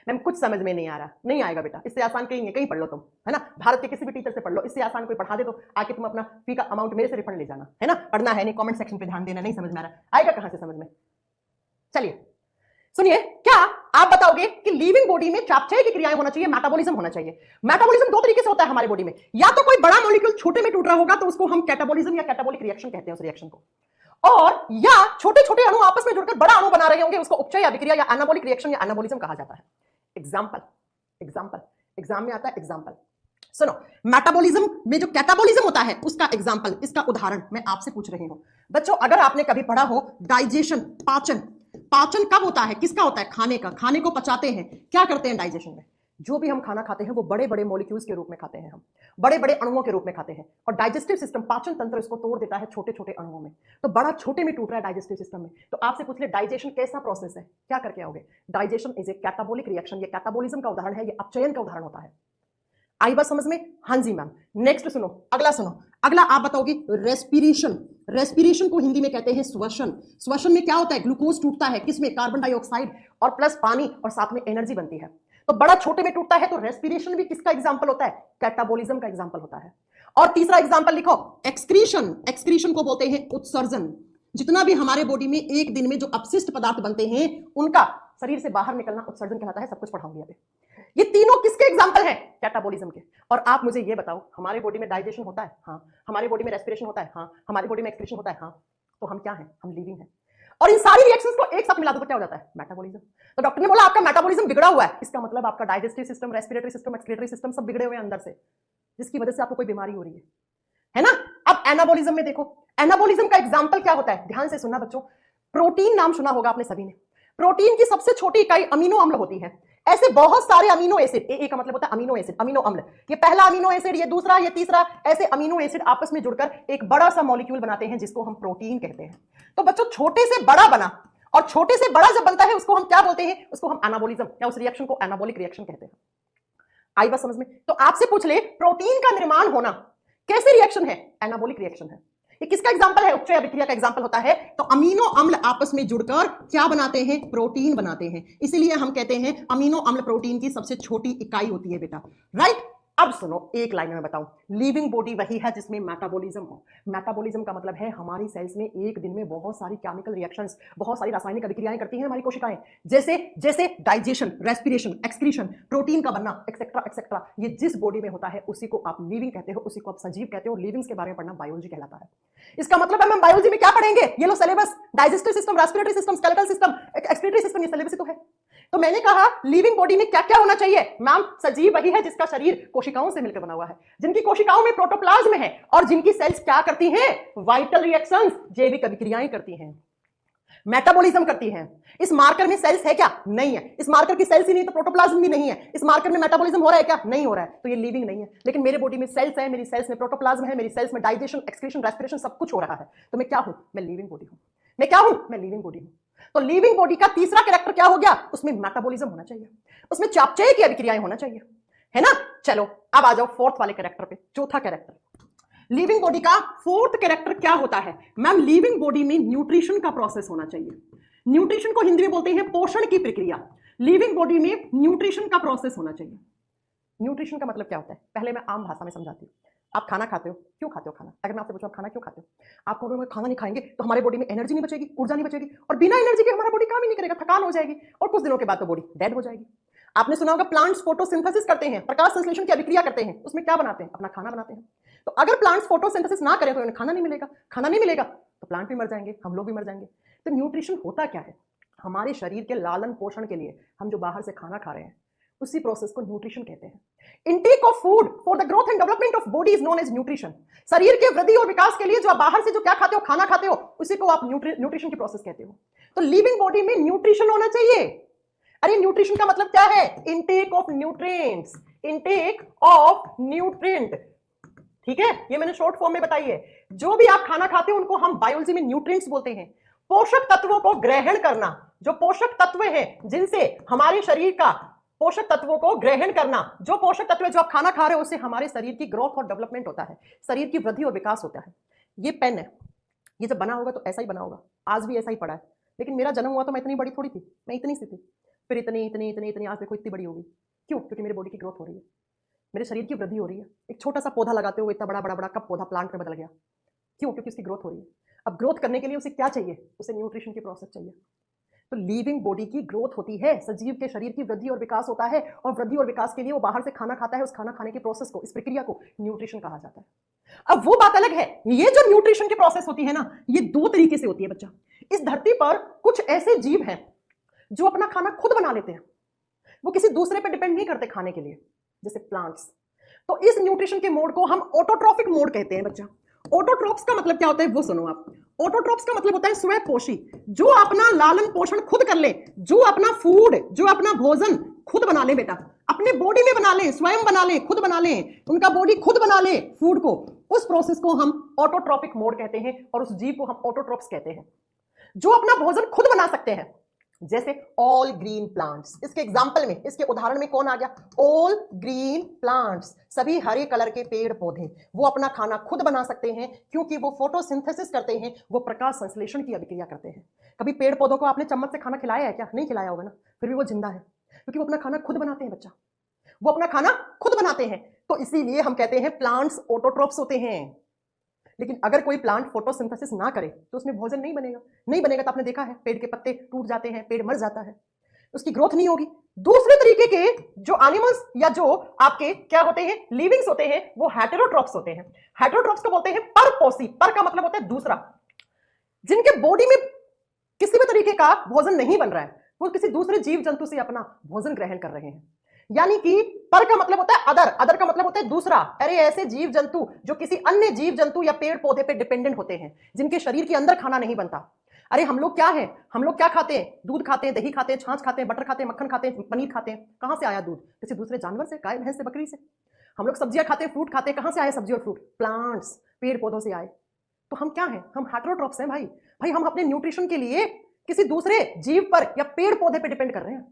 मैम कुछ समझ में नहीं आ रहा, नहीं आएगा बेटा, इससे आसान कहीं कहीं पढ़ लो तुम, है ना? भारत के किसी भी टीचर से पढ़ लो, इससे आसान कोई पढ़ा दे तो आके तुम अपना फी का अमाउंट मेरे से रिफंड ले जाना, है ना? पढ़ना है नहीं, कमेंट सेक्शन पे ध्यान देना। नहीं समझ में आ रहा, आएगा कहां से समझ में? चलिए सुनिए, क्या आप बताओगे कि लिविंग बॉडी में चापचय की क्रियाएं होना चाहिए, मेटाबॉलिज्म होना चाहिए? मेटाबॉलिज्म दो तरीके से होता है हमारी बॉडी में, या तो कोई बड़ा मॉलिक्यूल छोटे में टूट रहा होगा तो उसको हम कैटाबॉलिज्म या कैटाबॉलिक रिएक्शन कहते हैं उस रिएक्शन को, और या छोटे छोटे अणु आपस में जुड़कर बड़ा अणु बना रहे होंगे, उसको उपचय अभिक्रिया या एनाबॉलिक रिएक्शन या एनाबॉलिज्म कहा जाता है। एग्जांपल, एग्जांपल, एग्जाम में आता है एग्जांपल। सुनो, मेटाबॉलिज्म में जो कैटाबॉलिज्म होता है उसका एग्जांपल, इसका उदाहरण मैं आपसे पूछ रही हूं बच्चों। अगर आपने कभी पढ़ा हो डाइजेशन, पाचन, पाचन कब होता है? किसका होता है? खाने का। खाने को पचाते हैं, क्या करते हैं डाइजेशन में? जो भी हम खाना खाते हैं वो बड़े बड़े मॉलिक्यूल्स के रूप में खाते हैं, हम बड़े बड़े अणुओं के रूप में खाते हैं, और डाइजेस्टिव सिस्टम, पाचन तंत्र इसको तोड़ देता है छोटे छोटे अणुओं में, तो बड़ा छोटे में टूट रहा है डाइजेस्टिव सिस्टम में। तो आपसे पूछ ले डाइजेशन कैसा प्रोसेस है, क्या करके आओगे? Digestion is a catabolic reaction. ये कैटाबॉलिज्म का उदाहरण है, ये अपचयन का उदाहरण होता है। आई बात समझ में? हाँ जी मैम। नेक्स्ट सुनो, अगला सुनो, अगला आप बताओगे रेस्पिरेशन। रेस्पिरेशन को हिंदी में कहते हैं श्वसन। श्वसन में क्या होता है? ग्लूकोज टूटता है, किसमें? कार्बन डाइऑक्साइड और प्लस पानी, और साथ में एनर्जी बनती है। तो बड़ा छोटे में टूटता है, तो रेस्पिरेशन भी किसका एग्जांपल होता है? कैटाबॉलिज्म का एग्जांपल होता है। और तीसरा एग्जांपल लिखो, एक्सक्रीशन। एक्सक्रीशन को बोलते हैं उत्सर्जन। जितना भी हमारे बॉडी में एक दिन में जो अपशिष्ट पदार्थ बनते हैं उनका शरीर से बाहर निकलना उत्सर्जन कहलाता है। सब कुछ पढ़ाऊंगी अभी। ये तीनों किसके एग्जांपल हैं? कैटाबॉलिज्म के। और आप मुझे ये बताओ, हमारे बॉडी में डाइजेशन होता है? हाँ। हमारे बॉडी में रेस्पिरेशन होता है? हाँ। हमारी बॉडी में एक्सक्रीशन होता है? हाँ। तो हम क्या हैं? हम लिविंग हैं। और इन सारी रिएक्शंस को एक साथ मिला दो तो क्या हो जाता है? मेटाबॉलिज्म। तो डॉक्टर ने बोला आपका मेटाबॉलिज्म बिगड़ा हुआ है, इसका मतलब आपका digestive system, respiratory system, excretory system सब बिगड़े हुए हैं अंदर से, जिसकी वजह से आपको कोई बीमारी हो रही है ना? अब एनाबॉलिज्म में देखो, एनाबॉलिज्म का एग्जांपल क्या होता है? ध्यान से सुनना बच्चों। प्रोटीन नाम सुना होगा आपने सभी ने। प्रोटीन की सबसे छोटी इकाई अमीनो अम्ल होती है। ऐसे बहुत सारे अमीनो एसिड, ए का मतलब होता है अमीनो एसिड, अमीनो अम्ल, ये पहला अमीनो एसिड, ये दूसरा, ये तीसरा, ऐसे अमीनो एसिड आपस में जुड़कर एक बड़ा सा मॉलिक्यूल बनाते हैं जिसको हम प्रोटीन कहते हैं। तो बच्चों छोटे से बड़ा बना, और छोटे से बड़ा जब बनता है उसको हम क्या बोलते हैं? उसको हम एनाबॉलिज्म या उस रिएक्शन को एनाबॉलिक रिएक्शन कहते हैं। आई बात समझ में? तो आपसे पूछ ले प्रोटीन का निर्माण होना कैसे रिएक्शन है? एनाबॉलिक रिएक्शन है। ये किसका एग्जांपल है? उपचय अभिक्रिया का एग्जांपल होता है। तो अमीनो अम्ल आपस में जुड़कर क्या बनाते हैं? प्रोटीन बनाते हैं। इसीलिए हम कहते हैं अमीनो अम्ल प्रोटीन की सबसे छोटी इकाई होती है बेटा, राइट? अब सुनो, एक लाइन में बताऊं, लिविंग बॉडी वही है जिसमें मेटाबॉलिज्म हो। मेटाबॉलिज्म का मतलब है हमारी सेल्स में एक दिन में बहुत सारी केमिकल रिएक्शंस, बहुत सारी रासायनिक अभिक्रियाएं करती हैं हमारी कोशिकाएं, जैसे जैसे डाइजेशन, रेस्पिरेशन, एक्सक्रीशन, प्रोटीन का बनना, एक्सेट्रा एक्सेट्रा। ये जिस बॉडी में होता है उसी को आप लिविंग कहते हो, उसी को आप सजीव कहते हो। लिविंग्स के बारे में पढ़ना बायोलॉजी कहलाता है। इसका मतलब है हम बायोलॉजी में क्या पढ़ेंगे? ये लो syllabus, digestive system, respiratory system, skeletal system, excretory system, ये सिलेबस ही तो है। तो मैंने कहा लिविंग बॉडी में क्या क्या होना चाहिए? मैम सजीव वही है जिसका शरीर कोशिकाओं से मिलकर बना हुआ है, जिनकी कोशिकाओं में प्रोटोप्लाज्म है और जिनकी सेल्स क्या करती हैं? वाइटल रिएक्शंस, जैविक अभिक्रियाएं करती हैं, मेटाबॉलिज्म करती हैं। इस मार्कर में सेल्स है क्या? नहीं है। इस मार्कर की सेल्स ही नहीं तो प्रोटोप्लाज्म भी नहीं है। इस मार्कर में मेटाबॉलिज्म हो रहा है क्या? नहीं हो रहा है। तो ये लिविंग नहीं है। लेकिन मेरे बॉडी में सेल्स है, मेरी सेल्स में प्रोटोप्लाज्म है, मेरी सेल्स में डाइजेशन, एक्सक्रीशन, रेस्पिरेशन सब कुछ हो रहा है। तो मैं क्या हूं? मैं लिविंग बॉडी हूं। मैं क्या हूं? मैं लिविंग बॉडी हूं। तो लिविंग बॉडी का तीसरा कैरेक्टर क्या हो गया? उसमें मेटाबॉलिज्म होना चाहिए, उसमें चापचय की अभिक्रियाएं होना चाहिए, है ना? चलो अब आ जाओ फोर्थ वाले कैरेक्टर पे, चौथा कैरेक्टर। लिविंग बॉडी का फोर्थ कैरेक्टर क्या होता है? मैम लिविंग बॉडी में न्यूट्रिशन का प्रोसेस होना चाहिए। न्यूट्रिशन को हिंदी में बोलते हैं पोषण की प्रक्रिया। लिविंग बॉडी में न्यूट्रिशन का प्रोसेस होना चाहिए। न्यूट्रिशन का मतलब क्या होता है? पहले मैं आम भाषा में समझाती हूँ। आप खाना खाते हो, क्यों खाते हो खाना? अगर मैं आपसे पूछूं आप खाना क्यों खाते हो, आप कहोगे खाना नहीं खाएंगे तो हमारे बॉडी में एनर्जी नहीं बचेगी, ऊर्जा नहीं बचेगी, और बिना एनर्जी के हमारा बॉडी काम ही नहीं करेगा, थकान हो जाएगी, और कुछ दिनों के बाद तो बॉडी डेड हो जाएगी। आपने सुना होगा प्लांट्स फोटोसिंथेसिस करते हैं, प्रकाश संश्लेषण की अभिक्रिया करते हैं, उसमें क्या बनाते हैं? अपना खाना बनाते हैं। तो अगर प्लांट्स फोटोसिंथेसिस ना करें तो उन्हें खाना नहीं मिलेगा, खाना नहीं मिलेगा तो प्लांट भी मर जाएंगे, हम लोग भी मर जाएंगे। तो न्यूट्रिशन होता क्या है? हमारे शरीर के लालन पोषण के लिए हम जो बाहर से खाना खा रहे हैं उसी प्रोसेस को न्यूट्रिशन कहते हैं। Intake of food for the growth and development of body is known as nutrition. शरीर के वृद्धि और विकास के लिए जो आप बाहर से जो क्या खाते हो, खाना खाते हो, उसी को आप न्यूट्रिशन की प्रोसेस कहते हो। तो लिविंग बॉडी में न्यूट्रिशन होना चाहिए। अरे न्यूट्रिशन का मतलब क्या है? Intake of nutrients, intake of nutrient, ठीक है? ये मैंने शॉर्ट फॉर्म में बताई है। जो भी आप खाना खाते हो उनको हम बायोलॉजी में न्यूट्रिएंट्स बोलते हैं। पोषक तत्वों को ग्रहण करना, जो पोषक तत्व हैं जिनसे हमारे शरीर का पोषक तत्वों को ग्रहण करना, जो पोषक तत्व जो आप खाना खा रहे हो उससे हमारे शरीर की ग्रोथ और डेवलपमेंट होता है, शरीर की वृद्धि और विकास होता है। ये पेन है, ये जब बना होगा तो ऐसा ही बना होगा, आज भी ऐसा ही पड़ा है। लेकिन मेरा जन्म हुआ तो मैं इतनी बड़ी थोड़ी थी, मैं इतनी सी थी, फिर इतनी इतनी इतनी इतनी, आज देखो इतनी बड़ी होगी। क्यों? क्योंकि मेरी बॉडी की ग्रोथ हो रही है, मेरे शरीर की वृद्धि हो रही है। एक छोटा सा पौधा लगाते हुए इतना बड़ा बड़ा बड़ा कब पौधा प्लांट में बदल गया। क्यों? क्योंकि उसकी ग्रोथ हो रही है। अब ग्रोथ करने के लिए उसे क्या चाहिए? उसे न्यूट्रिशन की प्रोसेस चाहिए। तो लिविंग बॉडी की ग्रोथ होती है, सजीव के शरीर की वृद्धि और विकास होता है, और वृद्धि और विकास के लिए वो बाहर से खाना खाता है, उस खाना खाने की प्रोसेस को, इस प्रक्रिया को न्यूट्रिशन कहा जाता है। अब वो बात अलग है, ये जो न्यूट्रिशन की प्रोसेस होती है ना, ये दो तरीके से होती है बच्चा। इस धरती पर कुछ ऐसे जीव हैं जो अपना खाना खुद बना लेते हैं, वो किसी दूसरे पर डिपेंड नहीं करते खाने के लिए, जैसे प्लांट्स। तो इस न्यूट्रिशन के मोड को हम ऑटोट्रॉफिक मोड कहते हैं बच्चा। ऑटोट्रॉप्स का मतलब क्या होता है वो सुनो आप। ऑटोट्रॉप्स का मतलब होता है स्वयंपोषी, जो अपना लालन पोषण खुद कर ले, जो अपना फूड, जो अपना भोजन खुद बना ले बेटा, अपने बॉडी में बना ले, स्वयं बना ले, खुद बना ले, उनका बॉडी खुद बना ले फूड को। उस प्रोसेस को हम ऑटोट्रॉपिक मोड कहते हैं, और उस जीव को हम ऑटोट्रॉप्स कहते हैं, जो अपना भोजन खुद बना सकते हैं। जैसे ऑल ग्रीन प्लांट्स, इसके एग्जांपल में, इसके उदाहरण में कौन आ गया? ऑल ग्रीन प्लांट्स, सभी हरे कलर के पेड़ पौधे, वो अपना खाना खुद बना सकते हैं क्योंकि वो फोटोसिंथेसिस करते हैं, वो प्रकाश संश्लेषण की अभिक्रिया करते हैं। कभी पेड़ पौधों को आपने चम्मच से खाना खिलाया है क्या? नहीं खिलाया होगा ना, फिर भी वो जिंदा है क्योंकि वो अपना खाना खुद बनाते हैं बच्चा, वो अपना खाना खुद बनाते हैं। तो इसीलिए हम कहते हैं प्लांट्स ऑटोट्रॉप्स होते हैं। लेकिन अगर कोई प्लांट फोटोसिंथेसिस ना करे तो उसमें भोजन नहीं बनेगा। नहीं बनेगा तो आपने देखा है पेड़ के पत्ते टूट जाते हैं, पेड़ मर जाता है, उसकी ग्रोथ नहीं होगी। दूसरे तरीके के जो एनिमल्स या जो आपके क्या होते हैं, लिविंग्स होते हैं, वो हेटेरोट्रॉप्स होते हैं। हेटेरोट्रॉप्स को बोलते हैं परपोषी, पर का मतलब होता है दूसरा, जिनके बॉडी में किसी भी तरीके का भोजन नहीं बन रहा है, वो किसी दूसरे जीव जंतु से अपना भोजन ग्रहण कर रहे हैं। यानी कि पर का मतलब होता है अदर, अदर का मतलब होता है दूसरा। अरे ऐसे जीव जंतु जो किसी अन्य जीव जंतु या पेड़ पौधे पे डिपेंडेंट होते हैं, जिनके शरीर के अंदर खाना नहीं बनता। अरे हम लोग क्या है, हम लोग क्या खाते हैं, दूध खाते हैं, दही खाते हैं, छाछ खाते हैं, बटर खाते हैं, मक्खन खाते हैं, पनीर खाते हैं। कहां से आया दूध? किसी दूसरे जानवर से, गाय भैंस से, बकरी से। हम लोग सब्जियां खाते हैं, फ्रूट खाते हैं, कहां से आए सब्जी और फ्रूट? प्लांट्स, पेड़ पौधों से आए। तो हम क्या हैं? हम हेटेरोट्रॉफ्स हैं भाई। भाई हम अपने न्यूट्रिशन के लिए किसी दूसरे जीव पर या पेड़ पौधे पर डिपेंड कर रहे हैं,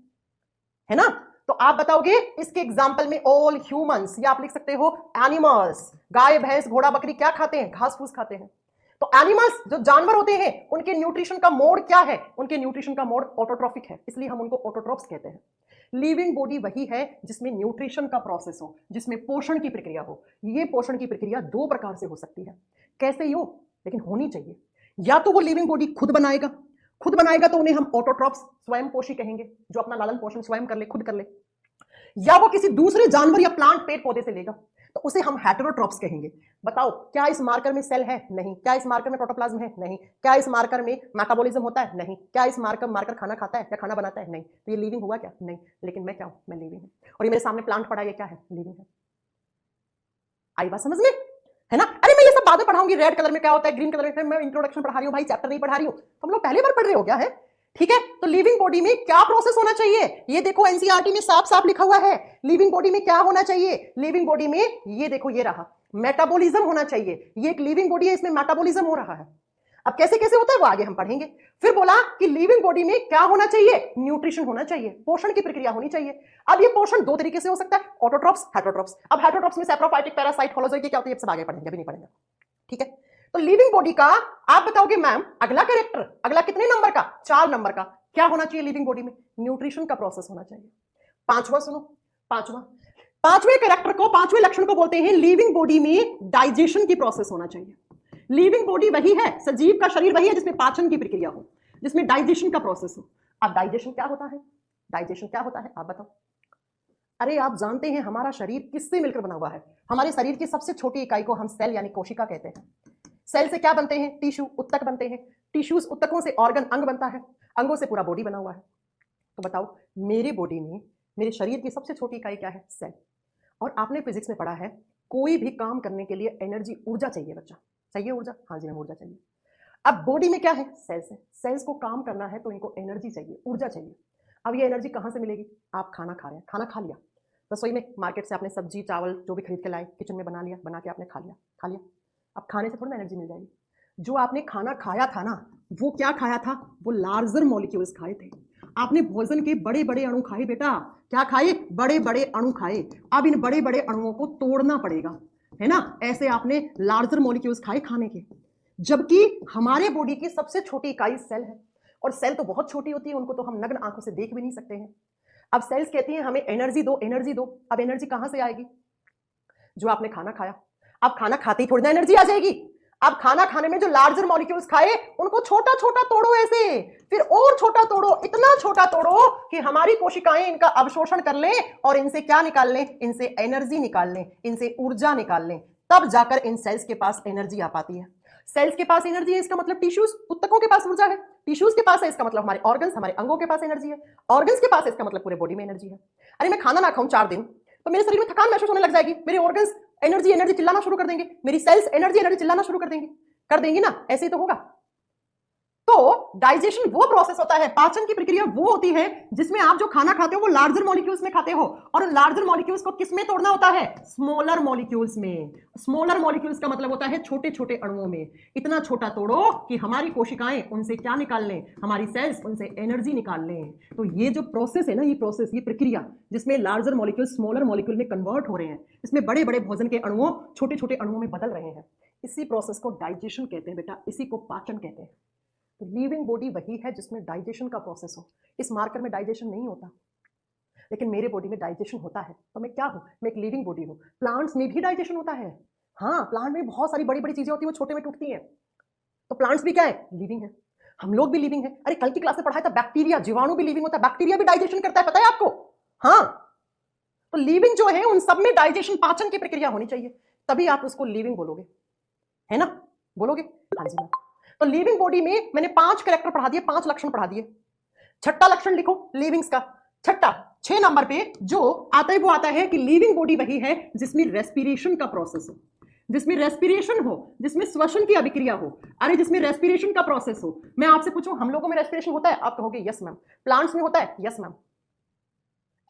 है ना? तो आप बताओगे इसके एग्जाम्पल में ऑल ह्यूमंस, या आप लिख सकते हो एनिमल्स। गाय भैंस घोड़ा बकरी क्या खाते हैं? घास फूस खाते हैं। तो एनिमल्स जो जानवर होते हैं उनके न्यूट्रिशन का मोड क्या है? उनके न्यूट्रिशन का मोड ऑटोट्रॉफिक है, इसलिए हम उनको ऑटोट्रॉफ्स कहते हैं। लिविंग बॉडी वही है जिसमें न्यूट्रिशन का प्रोसेस हो, जिसमें पोषण की प्रक्रिया हो। ये पोषण की प्रक्रिया दो प्रकार से हो सकती है, कैसे ही हो लेकिन होनी चाहिए। या तो वो लिविंग बॉडी खुद बनाएगा, खुद बनाएगा तो उन्हें हम ऑटोट्रॉफ्स, स्वयं पोषी कहेंगे, जो अपना लालन पोषण स्वयं कर ले, खुद कर ले। या वो किसी दूसरे जानवर या प्लांट पेड़ पौधे से लेगा, तो उसे हम हेटेरोट्रॉफ्स कहेंगे। बताओ क्या इस मार्कर में सेल है? नहीं। क्या इस मार्कर में प्रोटोप्लाज्म है? नहीं। क्या इस मार्कर में मेटाबॉलिज्म होता है? नहीं। क्या इस मार्कर खाना खाता है या खाना बनाता है? नहीं। तो ये लिविंग हुआ क्या? नहीं। लेकिन मैं क्या हूं? मैं लिविंग हूं। और ये मेरे सामने प्लांट पड़ा है, ये क्या है? लिविंग है। आई बात समझ में, है ना? अरे मैं ये सब बाद में पढ़ाऊंगी, रेड कलर में क्या होता है, ग्रीन कलर में। मैं इंट्रोडक्शन पढ़ा रही हूं भाई, चैप्टर नहीं पढ़ा रही हूं। तुम लोग पहली बार पढ़ रहे हो क्या? है ठीक है। तो लिविंग बॉडी में क्या प्रोसेस होना चाहिए? ये देखो एनसीईआरटी में साफ साफ लिखा हुआ है। लिविंग बॉडी में क्या होना चाहिए? लिविंग बॉडी में ये देखो, ये रहा मेटाबॉलिज्म होना चाहिए। ये एक लिविंग बॉडी है, इसमें मेटाबॉलिज्म हो रहा है। अब कैसे कैसे होता है वो आगे हम पढ़ेंगे। फिर बोला कि लिविंग बॉडी में क्या होना चाहिए? न्यूट्रिशन होना चाहिए, पोषण की प्रक्रिया होनी चाहिए। अब ये पोषण दो तरीके से हो सकता है, ऑटोट्रॉफ्स, हेटेरोट्रॉफ्स। अब हेटेरोट्रॉफ्स में सैप्रोफाइटिक, पैरासाइट, होलोजोइक क्या होती है, सब आगे पढ़ेंगे, अभी नहीं पढ़ेंगे, ठीक है। तो लिविंग बॉडी का आप बताओगे मैम अगला कैरेक्टर, अगला कितने नंबर का? 4 नंबर का। क्या होना चाहिए लिविंग बॉडी में? न्यूट्रिशन का प्रोसेस होना चाहिए। पांचवा सुनो, पांचवें कैरेक्टर को, पांचवें लक्षण को बोलते हैं लिविंग बॉडी में डाइजेशन की प्रोसेस होना चाहिए। लिविंग बॉडी वही है, सजीव का शरीर वही है जिसमें पाचन की प्रक्रिया हो, जिसमें डाइजेशन का प्रोसेस हो। अब डाइजेशन क्या होता है? डाइजेशन क्या होता है आप बताओ। अरे आप जानते हैं हमारा शरीर किससे मिलकर बना हुआ है? हमारे शरीर की सबसे छोटी इकाई को हम सेल यानी कोशिका कहते हैं। सेल से क्या बनते हैं? टिश्यू, उत्तक बनते हैं। टिश्यूज, उत्तकों से ऑर्गन, अंग बनता है। अंगों से पूरा बॉडी बना हुआ है। तो बताओ मेरे बॉडी में, मेरे शरीर की सबसे छोटी इकाई क्या है? सेल। और आपने फिजिक्स में पढ़ा है कोई भी काम करने के लिए एनर्जी, ऊर्जा चाहिए बच्चा। चाहिए ऊर्जा? हाँ जी मैम, ऊर्जा चाहिए। अब बॉडी में क्या है? सेल्स है। सेल्स को काम करना है तो इनको एनर्जी चाहिए, ऊर्जा चाहिए। अब ये एनर्जी कहां से मिलेगी? आप खाना खा रहे हैं, खाना खा लिया रसोई में, मार्केट से आपने सब्जी चावल जो भी खरीद के लाए, किचन में बना लिया, बना के आपने खा लिया। अब खाने से थोड़ा ना एनर्जी मिल जाएगी। जो आपने खाना खाया था ना, वो क्या खाया था? वो लार्जर मॉलिक्यूल्स खाए थे। आपने भोजन के बड़े बड़े अणु खाए बेटा। क्या खाए? बड़े बड़े अणु खाए। अब इन बड़े बड़े अणुओं को तोड़ना पड़ेगा, है ना? ऐसे आपने लार्जर मॉलिक्यूल्स खाए खाने के। जबकि हमारे बॉडी की सबसे छोटी इकाई सेल है, और सेल तो बहुत छोटी होती है, उनको तो हम नग्न आंखों से देख भी नहीं सकते हैं। अब सेल्स कहती हैं हमें एनर्जी दो, एनर्जी दो। अब एनर्जी कहां से आएगी? जो आपने खाना खाया। अब खाना खाते ही थोड़ी ना एनर्जी आ जाएगी। अब खाना खाने में जो लार्जर मॉलिक्यूल्स खाए उनको छोटा छोटा तोड़ो ऐसे, फिर और छोटा तोड़ो, इतना छोटा तोड़ो कि हमारी कोशिकाएं इनका अवशोषण कर लें और इनसे क्या निकाल लें? इनसे एनर्जी निकाल लें, इनसे ऊर्जा निकाल लें। तब जाकर इन सेल्स के पास एनर्जी आ पाती है। सेल्स के पास एनर्जी है, इसका मतलब टिश्यूज, उत्तकों के पास ऊर्जा है। टिश्यूज के पास है, इसका मतलब हमारे ऑर्गन्स, हमारे अंगों के पास एनर्जी है। ऑर्गन्स के पास है, इसका मतलब पूरे बॉडी में एनर्जी है। अरे मैं खाना ना खाऊं 4 दिन तो मेरे शरीर में थकान महसूस होने लग जाएगी, मेरे ऑर्गन्स एनर्जी एनर्जी चिल्लाना शुरू कर देंगे, मेरी सेल्स एनर्जी एनर्जी चिल्लाना शुरू कर देंगी ना, ऐसे ही तो होगा। तो डाइजेशन वो प्रोसेस होता है, पाचन की प्रक्रिया वो होती है जिसमें आप जो खाना खाते हो वो लार्जर मॉलिक्यूल्स में खाते हो, और लार्जर मॉलिक्यूल्स को किस में तोड़ना होता है? स्मॉलर मॉलिक्यूल्स में। स्मॉलर मॉलिक्यूल्स का मतलब होता है छोटे छोटे अणुओं में। इतना छोटा तोड़ो कि हमारी कोशिकाएं उनसे क्या निकाल लें? हमारी सेल्स उनसे एनर्जी निकाल लें। तो ये जो प्रोसेस है ना, ये प्रोसेस, ये प्रक्रिया जिसमें लार्जर मॉलिक्यूल स्मॉलर मॉलिक्यूल में कन्वर्ट हो रहे हैं, इसमें बड़े बड़े भोजन के अणुओं छोटे छोटे अणुओं में बदल रहे हैं, इसी प्रोसेस को डाइजेशन कहते हैं बेटा, इसी को पाचन कहते हैं। तो लिविंग बॉडी वही है जिसमें डाइजेशन का प्रोसेस हो। इस मार्कर में डाइजेशन नहीं होता, लेकिन मेरे बॉडी में डाइजेशन होता है। तो मैं क्या हूं? मैं एक लिविंग बॉडी हूं। प्लांट्स में भी डाइजेशन होता है। हाँ, प्लांट में बहुत सारी बड़ी बड़ी चीजें होती है, वो छोटे में टूटती हैं। तो प्लांट्स भी क्या है? लिविंग है। हम लोग भी लिविंग है। अरे कल की क्लास में पढ़ाया था बैक्टीरिया, जीवाणु भी लिविंग होता है। बैक्टीरिया भी डाइजेशन करता है, पता है आपको? हाँ। तो लिविंग जो है उन सब में डाइजेशन, पाचन की प्रक्रिया होनी चाहिए, तभी आप उसको लिविंग बोलोगे, है ना? बोलोगे? हाँ जी मैम। तो लिविंग बॉडी में मैंने 5 कैरेक्टर पढ़ा दिए, 5 लक्षण पढ़ा दिए। छठा लक्षण लिखो लिविंग्स का, छठा 6 नंबर पे जो आता है वो आता है कि लिविंग बॉडी वही है जिसमें रेस्पिरेशन का प्रोसेस हो। जिसमें रेस्पिरेशन हो, जिसमें श्वसन की अभिक्रिया हो, अरे जिसमें रेस्पिरेशन का प्रोसेस हो। मैं आपसे पूछूं हम लोगों में रेस्पिरेशन होता है? आप कहोगे यस मैम। प्लांट्स में होता है? Yes ma'am.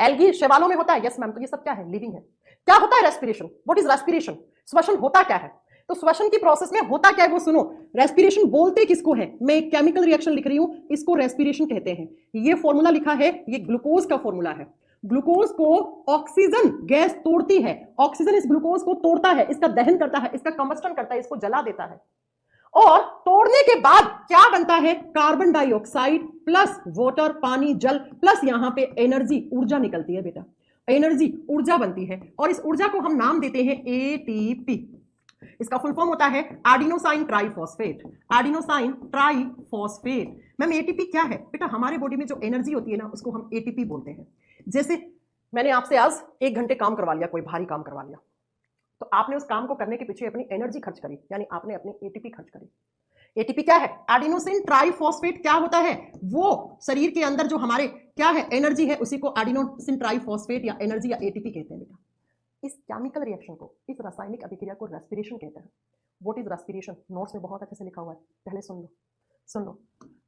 एल्गी शैवालों में होता है? Yes ma'am. तो ये सब क्या है? लिविंग है। क्या होता है रेस्पिरेशन? What is respiration? श्वसन होता क्या है? तो श्वसन की प्रोसेस में होता क्या है वो सुनो। रेस्पिरेशन बोलते किसको है? मैं एक केमिकल रिएक्शन लिख रही हूं, इसको रेस्पिरेशन कहते हैं। ये फॉर्मूला लिखा है, ये ग्लूकोज का फॉर्मूला है। ग्लूकोज को ऑक्सीजन गैस तोड़ती है, ऑक्सीजन इस ग्लूकोज को तोड़ता है, इसका दहन करता है, इसका कंबस्टन करता है, इसको जला देता है। और तोड़ने के बाद क्या बनता है? कार्बन डाइऑक्साइड प्लस वाटर, पानी, जल, प्लस यहां पे एनर्जी, ऊर्जा निकलती है बेटा। एनर्जी, ऊर्जा बनती है, और इस ऊर्जा को हम नाम देते हैं एटीपी। इसका फुल फॉर्म होता है adenosine triphosphate. Adenosine triphosphate. Ma'am ATP क्या है? बेटा हमारे बॉडी में जो एनर्जी होती है ना, उसको हम एटीपी बोलते हैं। जैसे मैंने आपसे आज 1 घंटे काम करवा लिया, कोई भारी काम करवा लिया, तो आपने उस काम को करने के पीछे अपनी एनर्जी खर्च करी, यानी आपने अपनी एटीपी खर्च करी। एटीपी क्या है? Adenosine triphosphate. क्या होता है? वो शरीर के अंदर जो हमारे क्या है एनर्जी है, उसी को एडिनोसिन ट्राइफॉस्फेट या एनर्जी या एटीपी कहते हैं बेटा। इस केमिकल रिएक्शन को, इस रासायनिक अभिक्रिया को रेस्पिरेशन कहते हैं। What is respiration? नोट्स में बहुत अच्छे से लिखा हुआ है, पहले सुन लो।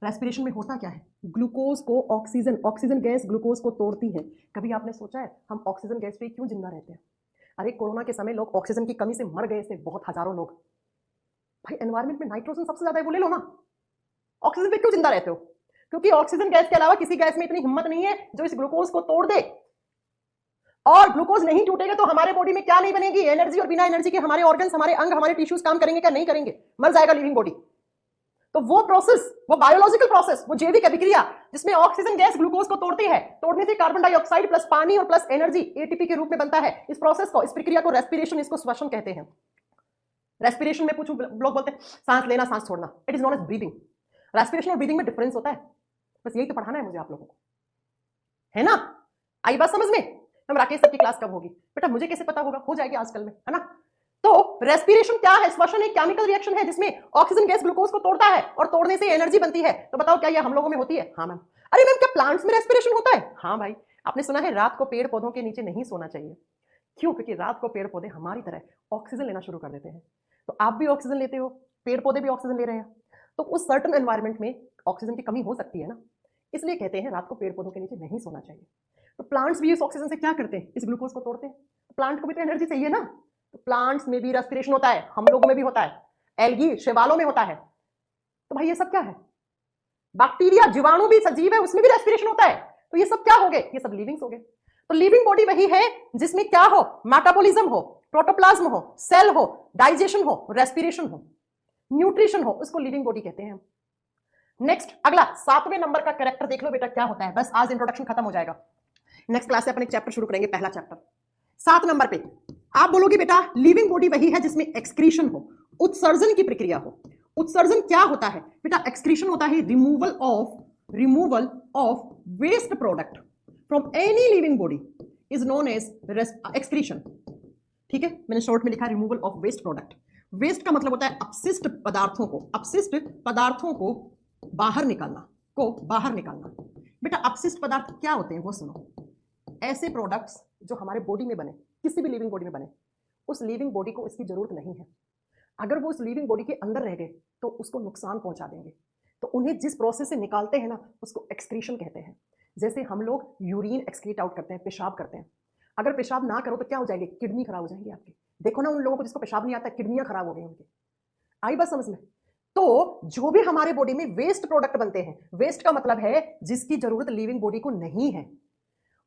रेस्पिरेशन में होता क्या है? ग्लूकोज को ऑक्सीजन गैस ग्लूकोज को तोड़ती है। कभी आपने सोचा है हम ऑक्सीजन गैस पे क्यों जिंदा रहते हैं? अरे कोरोना के समय लोग ऑक्सीजन की कमी से मर गए थे, बहुत हजारों लोग। भाई एनवायरमेंट में नाइट्रोजन सबसे ज्यादा है, वो ले लो ना। ऑक्सीजन पे क्यों जिंदा रहते हो? क्योंकि ऑक्सीजन गैस के अलावा किसी गैस में इतनी हिम्मत नहीं है जो इस ग्लूकोज को तोड़ दे। और ग्लूकोज नहीं टूटेगा तो हमारे बॉडी में क्या नहीं बनेगी? एनर्जी। और बिना एनर्जी के हमारे ऑर्गन्स, हमारे अंग, हमारे टिश्यूज काम करेंगे क्या? नहीं करेंगे, मर जाएगा लिविंग बॉडी। तो वो प्रोसेस, वो बायोलॉजिकल प्रोसेस, वो जैविक अभिक्रिया जिसमें ऑक्सीजन गैस ग्लूकोज को तोड़ती है, तोड़ने से कार्बन डाइऑक्साइड प्लस पानी और प्लस एनर्जी एटीपी के रूप में बनता है। इस प्रोसेस को, इस प्रक्रिया को रेस्पिरेशन, इसको श्वसन कहते हैं। रेस्पिरेशन में पूछूं, लोग बोलते हैं सांस लेना, सांस छोड़ना। It is not as breathing. Respiration और ब्रीदिंग में डिफरेंस होता है, बस यही तो पढ़ाना है मुझे आप लोगों को, है ना? आई बात समझ में? हम राकेश सर की क्लास कब होगी? बेटा मुझे कैसे पता होगा? हो जाएगी आजकल में, है ना? तो रेस्पिरेशन क्या है? श्वसन एक केमिकल रिएक्शन है जिसमें ऑक्सीजन गैस ग्लूकोज को तोड़ता है और तोड़ने से एनर्जी बनती है। तो बताओ क्या ये हम लोगों में होती है? हाँ मैम। अरे मैम क्या प्लांट्स में रेस्पिरेशन होता है? हाँ भाई। आपने सुना है रात को पेड़ पौधों के नीचे नहीं सोना चाहिए। क्यों? क्योंकि रात को पेड़ पौधे हमारी तरह ऑक्सीजन लेना शुरू कर देते हैं। तो आप भी ऑक्सीजन लेते हो, पेड़ पौधे भी ऑक्सीजन ले रहे हैं, तो उस सर्टन एनवायरमेंट में ऑक्सीजन की कमी हो सकती है ना, इसलिए कहते हैं रात को पेड़ पौधों के नीचे नहीं सोना चाहिए। तो प्लांट्स भी इस ऑक्सीजन से क्या करते हैं? इस ग्लूकोज को तोड़ते हैं। प्लांट को भी तो एनर्जी चाहिए ना, तो प्लांट्स में भी रेस्पिरेशन होता है, हम लोगों में भी होता है, एल्गी शैवालों में होता है। तो भाई ये सब क्या है? बैक्टीरिया, जीवाणु भी सजीव है, उसमें भी रेस्पिरेशन होता है। तो ये सब क्या हो गए? ये सब लिविंग्स हो गए। तो लिविंग बॉडी वही है जिसमें क्या हो? मेटाबॉलिज्म हो, प्रोटोप्लाज्म हो, सेल हो, डाइजेशन हो, रेस्पिरेशन हो, न्यूट्रिशन हो, उसको लिविंग बॉडी कहते हैं। नेक्स्ट अगला 7वें नंबर का कैरेक्टर देख लो बेटा क्या होता है। बस आज इंट्रोडक्शन खत्म हो जाएगा, नेक्स्ट क्लास से अपन एक चैप्टर शुरू करेंगे, पहला चैप्टर। 7 नंबर पे आप बोलोगे बेटा लिविंग बॉडी वही है जिसमें एक्सक्रीशन हो, उत्सर्जन की प्रक्रिया हो। उत्सर्जन क्या होता है बेटा? एक्सक्रीशन होता है removal of waste product from any living body is known as excretion. ठीक है, मैंने शॉर्ट में लिखा removal of waste product. Waste का मतलब होता है अपशिष्ट पदार्थों को बाहर निकालना। बेटा अपशिष्ट पदार्थ क्या होते हैं वो सुनो। ऐसे प्रोडक्ट्स जो हमारे बॉडी में बने, किसी भी लिविंग बॉडी में बने, उस लिविंग बॉडी को इसकी जरूरत नहीं है। अगर वो उस लिविंग बॉडी के अंदर रह गए तो उसको नुकसान पहुंचा देंगे। तो उन्हें जिस प्रोसेस से निकालते हैं ना, उसको एक्सक्रीशन कहते हैं। जैसे हम लोग यूरिन एक्सक्रीट आउट करते हैं, पेशाब करते हैं। अगर पेशाब ना करो तो क्या हो जाएगी? किडनी खराब हो जाएंगी आपकी। देखो ना उन लोगों को जिसको पेशाब नहीं आता, किडनियां खराब हो गई उनकी। आई बात समझ में? तो जो भी हमारे बॉडी में वेस्ट प्रोडक्ट बनते हैं, वेस्ट का मतलब है जिसकी जरूरत लिविंग बॉडी को नहीं है,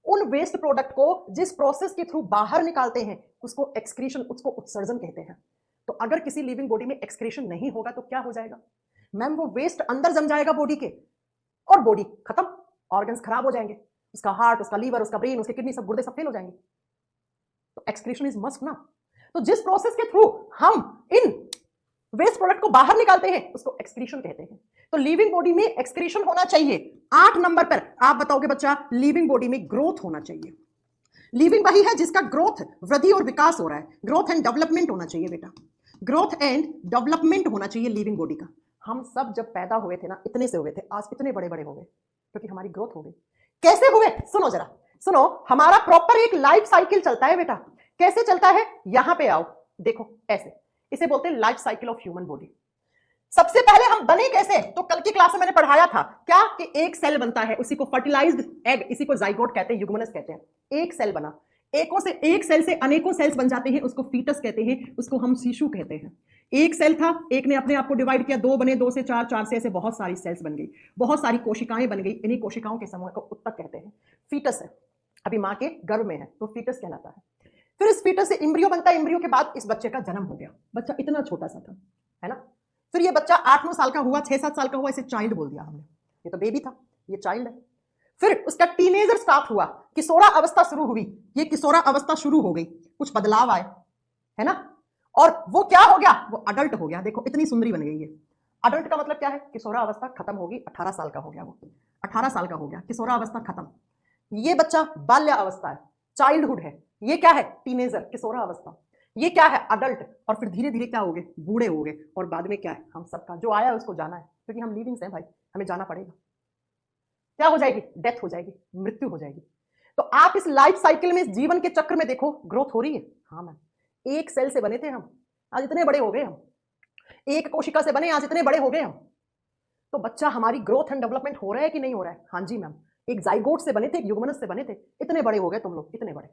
उन वेस्ट प्रोडक्ट को जिस प्रोसेस के थ्रू बाहर निकालते हैं उसको एक्सक्रीशन, उसको उत्सर्जन कहते हैं। तो अगर किसी लिविंग बॉडी में एक्सक्रीशन नहीं होगा तो क्या हो जाएगा मैम? वो वेस्ट अंदर जम जाएगा बॉडी के और बॉडी खत्म, ऑर्गन्स खराब हो जाएंगे, उसका हार्ट, उसका लीवर, उसका ब्रेन, उसके किडनी, सब गुर्दे सब फेल हो जाएंगे। तो एक्सक्रीशन इज मस्ट ना। तो जिस प्रोसेस के थ्रू हम इन वेस्ट प्रोडक्ट को बाहर निकालते हैं उसको एक्सक्रीशन कहते हैं। तो लिविंग बॉडी में एक्सक्रीशन होना चाहिए। 8 नंबर पर आप बताओगे बच्चा लिविंग बॉडी में ग्रोथ होना चाहिए। लिविंग वही है जिसका ग्रोथ, वृद्धि और विकास हो रहा है। ग्रोथ एंड डेवलपमेंट होना चाहिए बेटा, ग्रोथ एंड डेवलपमेंट होना चाहिए लिविंग बॉडी का। हम सब जब पैदा हुए थे ना, इतने से हुए थे, आज इतने बड़े बड़े हो गए क्योंकि हमारी ग्रोथ हो गई। कैसे हुए? सुनो जरा, सुनो। हमारा प्रॉपर एक लाइफ साइकिल चलता है बेटा। कैसे चलता है? यहां पे आओ, देखो ऐसे। इसे बोलते हैं life cycle of human body. सबसे पहले हम बने कैसे, तो कल की क्लास में मैंने पढ़ाया था क्या कि एक सेल बनता है, उसी को फर्टिलाइज्ड एग, इसी को जाइगोट कहते हैं, युग्मनस कहते हैं। एक सेल बना, एक सेल से अनेकों सेल्स बन जाते हैं, उसको फीटस कहते हैं, उसको हम शिशु कहते हैं। एक सेल था, एक ने अपने आप को डिवाइड किया, दो बने, दो से चार, चार से ऐसे बहुत सारी सेल्स बन गई, बहुत सारी कोशिकाएं बन गई। इन्हीं कोशिकाओं के समूह को उत्तक कहते हैं। फीटस है, अभी मां के गर्भ में है तो फीटस कहलाता है। फिर इस फीटस से इम्ब्रियो बनता है, इम्ब्रियो के बाद इस बच्चे का जन्म हो गया। बच्चा इतना छोटा सा था, है ना। फिर ये बच्चा 8-9 साल का हुआ, 6-7 साल का हुआ, इसे चाइल्ड बोल दिया हमने। ये तो बेबी था, ये चाइल्ड है। फिर उसका टीनेजर स्टार्ट हुआ, किशोरा अवस्था शुरू हुई, ये किशोरा अवस्था शुरू हो गई, कुछ बदलाव आए, है ना। और वो क्या हो गया, वो अडल्ट हो गया। देखो इतनी सुंदरी बन गई है। अडल्ट का मतलब क्या है, किशोरा अवस्था खत्म होगी, 18 साल का हो गया, वो 18 साल का हो गया, किशोरा अवस्था खत्म। ये बच्चा बाल्य अवस्था है, चाइल्डहुड है। ये क्या है, टीनेजर, किशोरा अवस्था। ये क्या है, अडल्ट। और फिर धीरे धीरे क्या हो गए, बूढ़े हो गए। और बाद में क्या है, हम सबका जो आया है उसको जाना है, क्योंकि हम लिविंग्स हैं भाई, हमें जाना पड़ेगा। क्या हो जाएगी, डेथ हो जाएगी, मृत्यु हो जाएगी। तो आप इस लाइफ साइकिल में, इस जीवन के चक्र में देखो, ग्रोथ हो रही है। हाँ मैम, एक सेल से बने थे हम, आज इतने बड़े हो गए हम। एक कोशिका से बने, आज इतने बड़े हो गए हम। तो बच्चा, हमारी ग्रोथ एंड डेवलपमेंट हो रहा है कि नहीं हो रहा है। हाँ जी मैम, एक जाइगोट से बने थे, एक युग्मनस से बने थे, इतने बड़े हो गए तुम लोग, इतने बड़े।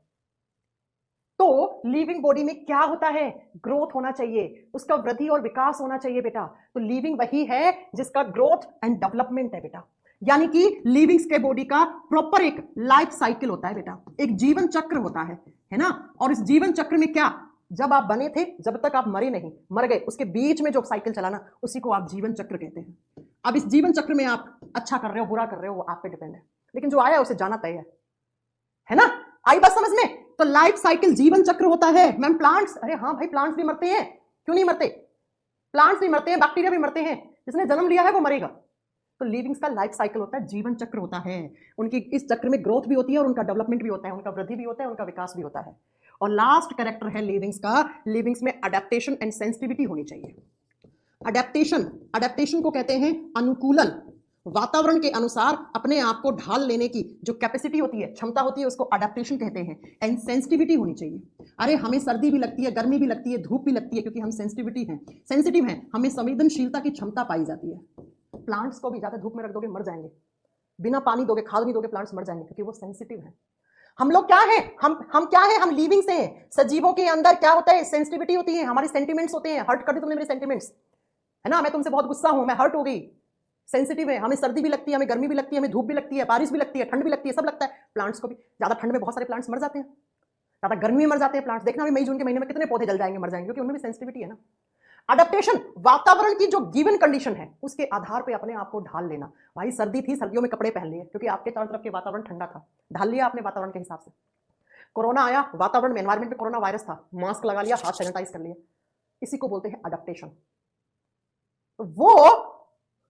तो लिविंग बॉडी में क्या होता है, ग्रोथ होना चाहिए, उसका वृद्धि और विकास होना चाहिए बेटा। तो लिविंग वही है जिसका ग्रोथ एंड डेवलपमेंट है बेटा। यानी कि लिविंग्स के बॉडी का प्रॉपर एक लाइफ साइकिल होता है बेटा, एक जीवन चक्र होता है ना। और इस जीवन चक्र में क्या, जब आप बने थे, जब तक आप मरे नहीं, मर गए, उसके बीच में जो साइकिल चलाना, उसी को आप जीवन चक्र कहते हैं। अब इस जीवन चक्र में आप अच्छा कर रहे हो, बुरा कर रहे हो, वो आप पे डिपेंड है, लेकिन जो आया उसे जाना तय है ना। आई बात समझ में। तो लाइफ साइकिल जीवन चक्र होता है मैम। प्लांट्स, अरे हाँ भाई, प्लांट्स भी मरते हैं, क्यों नहीं मरते, प्लांट्स भी मरते हैं, बैक्टीरिया भी मरते हैं, जिसने जन्म लिया है वो मरेगा। तो लिविंग्स का लाइफ साइकिल होता है, जीवन चक्र होता है। उनकी इस चक्र में ग्रोथ भी होती है, और उनका डेवलपमेंट भी होता है, उनका वृद्धि भी होता है, उनका विकास भी होता है। और लास्ट कैरेक्टर है लिविंग्स का, लिविंग्स में अडेप्टेशन एंड सेंसिटिविटी होनी चाहिए। अडेप्टेशन को कहते हैं अनुकूलन, वातावरण के अनुसार अपने आप को ढाल लेने की जो कैपेसिटी होती है, क्षमता होती है, उसको अडेप्टेशन कहते हैं। एंड सेंसिटिविटी होनी चाहिए। अरे हमें सर्दी भी लगती है, गर्मी भी लगती है, धूप भी लगती है, क्योंकि हम सेंसिटिव हैं, हमें संवेदनशीलता की क्षमता पाई जाती है। प्लांट्स को भी ज्यादा धूप में रख दोगे, मर जाएंगे। बिना पानी दोगे, खाद नहीं दोगे, प्लांट्स मर जाएंगे, क्योंकि वो सेंसिटिव है। हम लोग क्या है, हम क्या है, हम लिविंग से हैं। सजीवों के अंदर क्या होता है, सेंसिटिविटी होती है, हमारी सेंटिमेंट्स होते हैं। हर्ट कर दी तुमने मेरे सेंटिमेंट्स, है ना। मैं तुमसे बहुत गुस्सा हूं, मैं हर्ट हो गई, सेंसिटिव है। हमें सर्दी भी लगती है, हमें गर्मी भी लगती है, हमें धूप भी लगती है, बारिश भी लगती है, ठंड भी लगती है, सब लगता है। प्लांट्स को भी, ज्यादा ठंड में बहुत सारे प्लांट्स मर जाते हैं, ज्यादा गर्मी में मर जाते हैं प्लांट्स। देखना भी मई जून के महीने में कितने पौधे जल जाएंगे, मर जाएंगे, क्योंकि उनमें भी सेंसिटिविटी है ना। अडेप्टेशन, वातावरण की जो गिवन कंडीशन है उसके आधार पे अपने आप को ढाल लेना। भाई सर्दी थी, सर्दियों में कपड़े पहन लिए, क्योंकि आपके चारों तरफ के वातावरण ठंडा था, ढाल लिया आपने वातावरण के हिसाब से। कोरोना आया, वातावरण में, एनवायरमेंट में कोरोना वायरस था, मास्क लगा लिया, हाथ सैनिटाइज कर लिया। इसी को बोलते हैं अडेप्टेशन। तो वो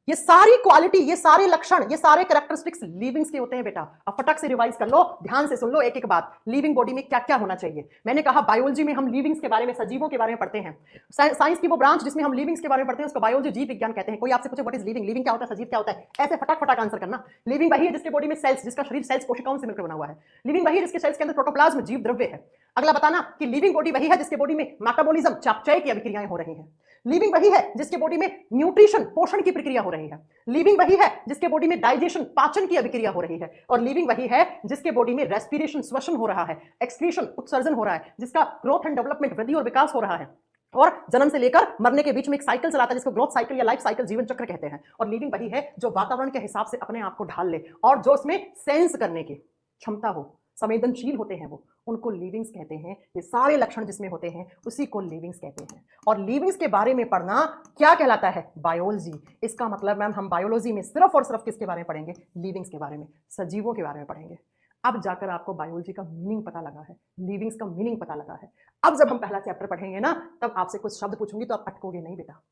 ये सारी क्वालिटी, ये सारे लक्षण, ये सारे कैरेक्टरिस्टिक्स लिविंग्स के होते हैं बेटा। अब फटक से रिवाइज कर लो, ध्यान से सुन लो एक एक बात। लिविंग बॉडी में क्या क्या होना चाहिए। मैंने कहा बायोलॉजी में हम लिविंग्स के बारे में, सजीवों के बारे में पढ़ते हैं। साइंस की वो ब्रांच जिसमें हम लिविंग्स के बारे में पढ़ते हैं उसको बायोलॉजी, जीव विज्ञान कहते हैं। कोई आपसे पूछे व्हाट इज लिविंग, लिविंग क्या होता है, सजीव क्या होता है, ऐसे फटाक फटाक आंसर करना। लिविंग वही है जिसके बॉडी में सेल्स, जिसका शरीर सेल्स कोशिकाओं से मिलकर बना हुआ है। लिविंग वही है जिसके सेल्स के अंदर प्रोटोप्लाज्म, जीव द्रव्य है। अगला बताना कि लिविंग बॉडी वही है जिसके बॉडी में मेटाबॉलिज्म, चयापचय की अभिक्रियाएं हो रही हैं। लिविंग वही है जिसके बॉडी में न्यूट्रिशन, पोषण की प्रक्रिया हो रही है। लिविंग वही है जिसके बॉडी में डाइजेशन, पाचन की अभिक्रिया हो रही है। और लिविंग वही है जिसके बॉडी में रेस्पिरेशन, श्वसन हो रहा है, एक्सक्रीशन, उत्सर्जन हो रहा है, जिसका ग्रोथ एंड डेवलपमेंट, वृद्धि और विकास हो रहा है। और जन्म से लेकर मरने के बीच में एक साइकिल चलाता है जिसको ग्रोथ साइकिल या लाइफ साइकिल, जीवन चक्र कहते हैं। और लिविंग वही है जो वातावरण के हिसाब से अपने आप को ढाल ले, और जो उसमें सेंस करने की क्षमता हो, संवेदनशील होते हैं, वो उनको लिविंग्स कहते हैं। ये सारे लक्षण जिसमें होते हैं उसी को लिविंग्स कहते हैं। और लिविंग्स के बारे में पढ़ना क्या कहलाता है, बायोलॉजी। इसका मतलब मैम हम बायोलॉजी में सिर्फ और सिर्फ किसके बारे में पढ़ेंगे, लिविंग्स के बारे में, सजीवों के बारे में पढ़ेंगे। अब जाकर आपको बायोलॉजी का मीनिंग पता लगा है, लिविंग्स का मीनिंग पता लगा है। अब जब हम पहला चैप्टर पढ़ेंगे ना, तब आपसे कुछ शब्द पूछूंगी तो आप अटकोगे नहीं बेटा,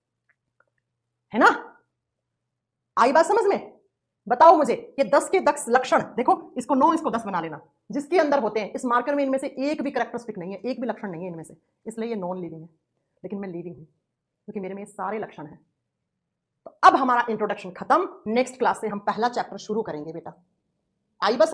है ना। आई बात समझ में। बताओ मुझे ये 10 के 10 लक्षण, देखो इसको 9, इसको 10 बना लेना, जिसके अंदर होते हैं। इस मार्कर में इनमें से एक भी कैरेक्टरिस्टिक नहीं है, एक भी लक्षण नहीं है इनमें से, इसलिए ये नॉन लिविंग है। लेकिन मैं लिविंग हूं क्योंकि मेरे में ये सारे लक्षण हैं। तो अब हमारा इंट्रोडक्शन खत्म, नेक्स्ट क्लास से हम पहला चैप्टर शुरू करेंगे बेटा। आई बस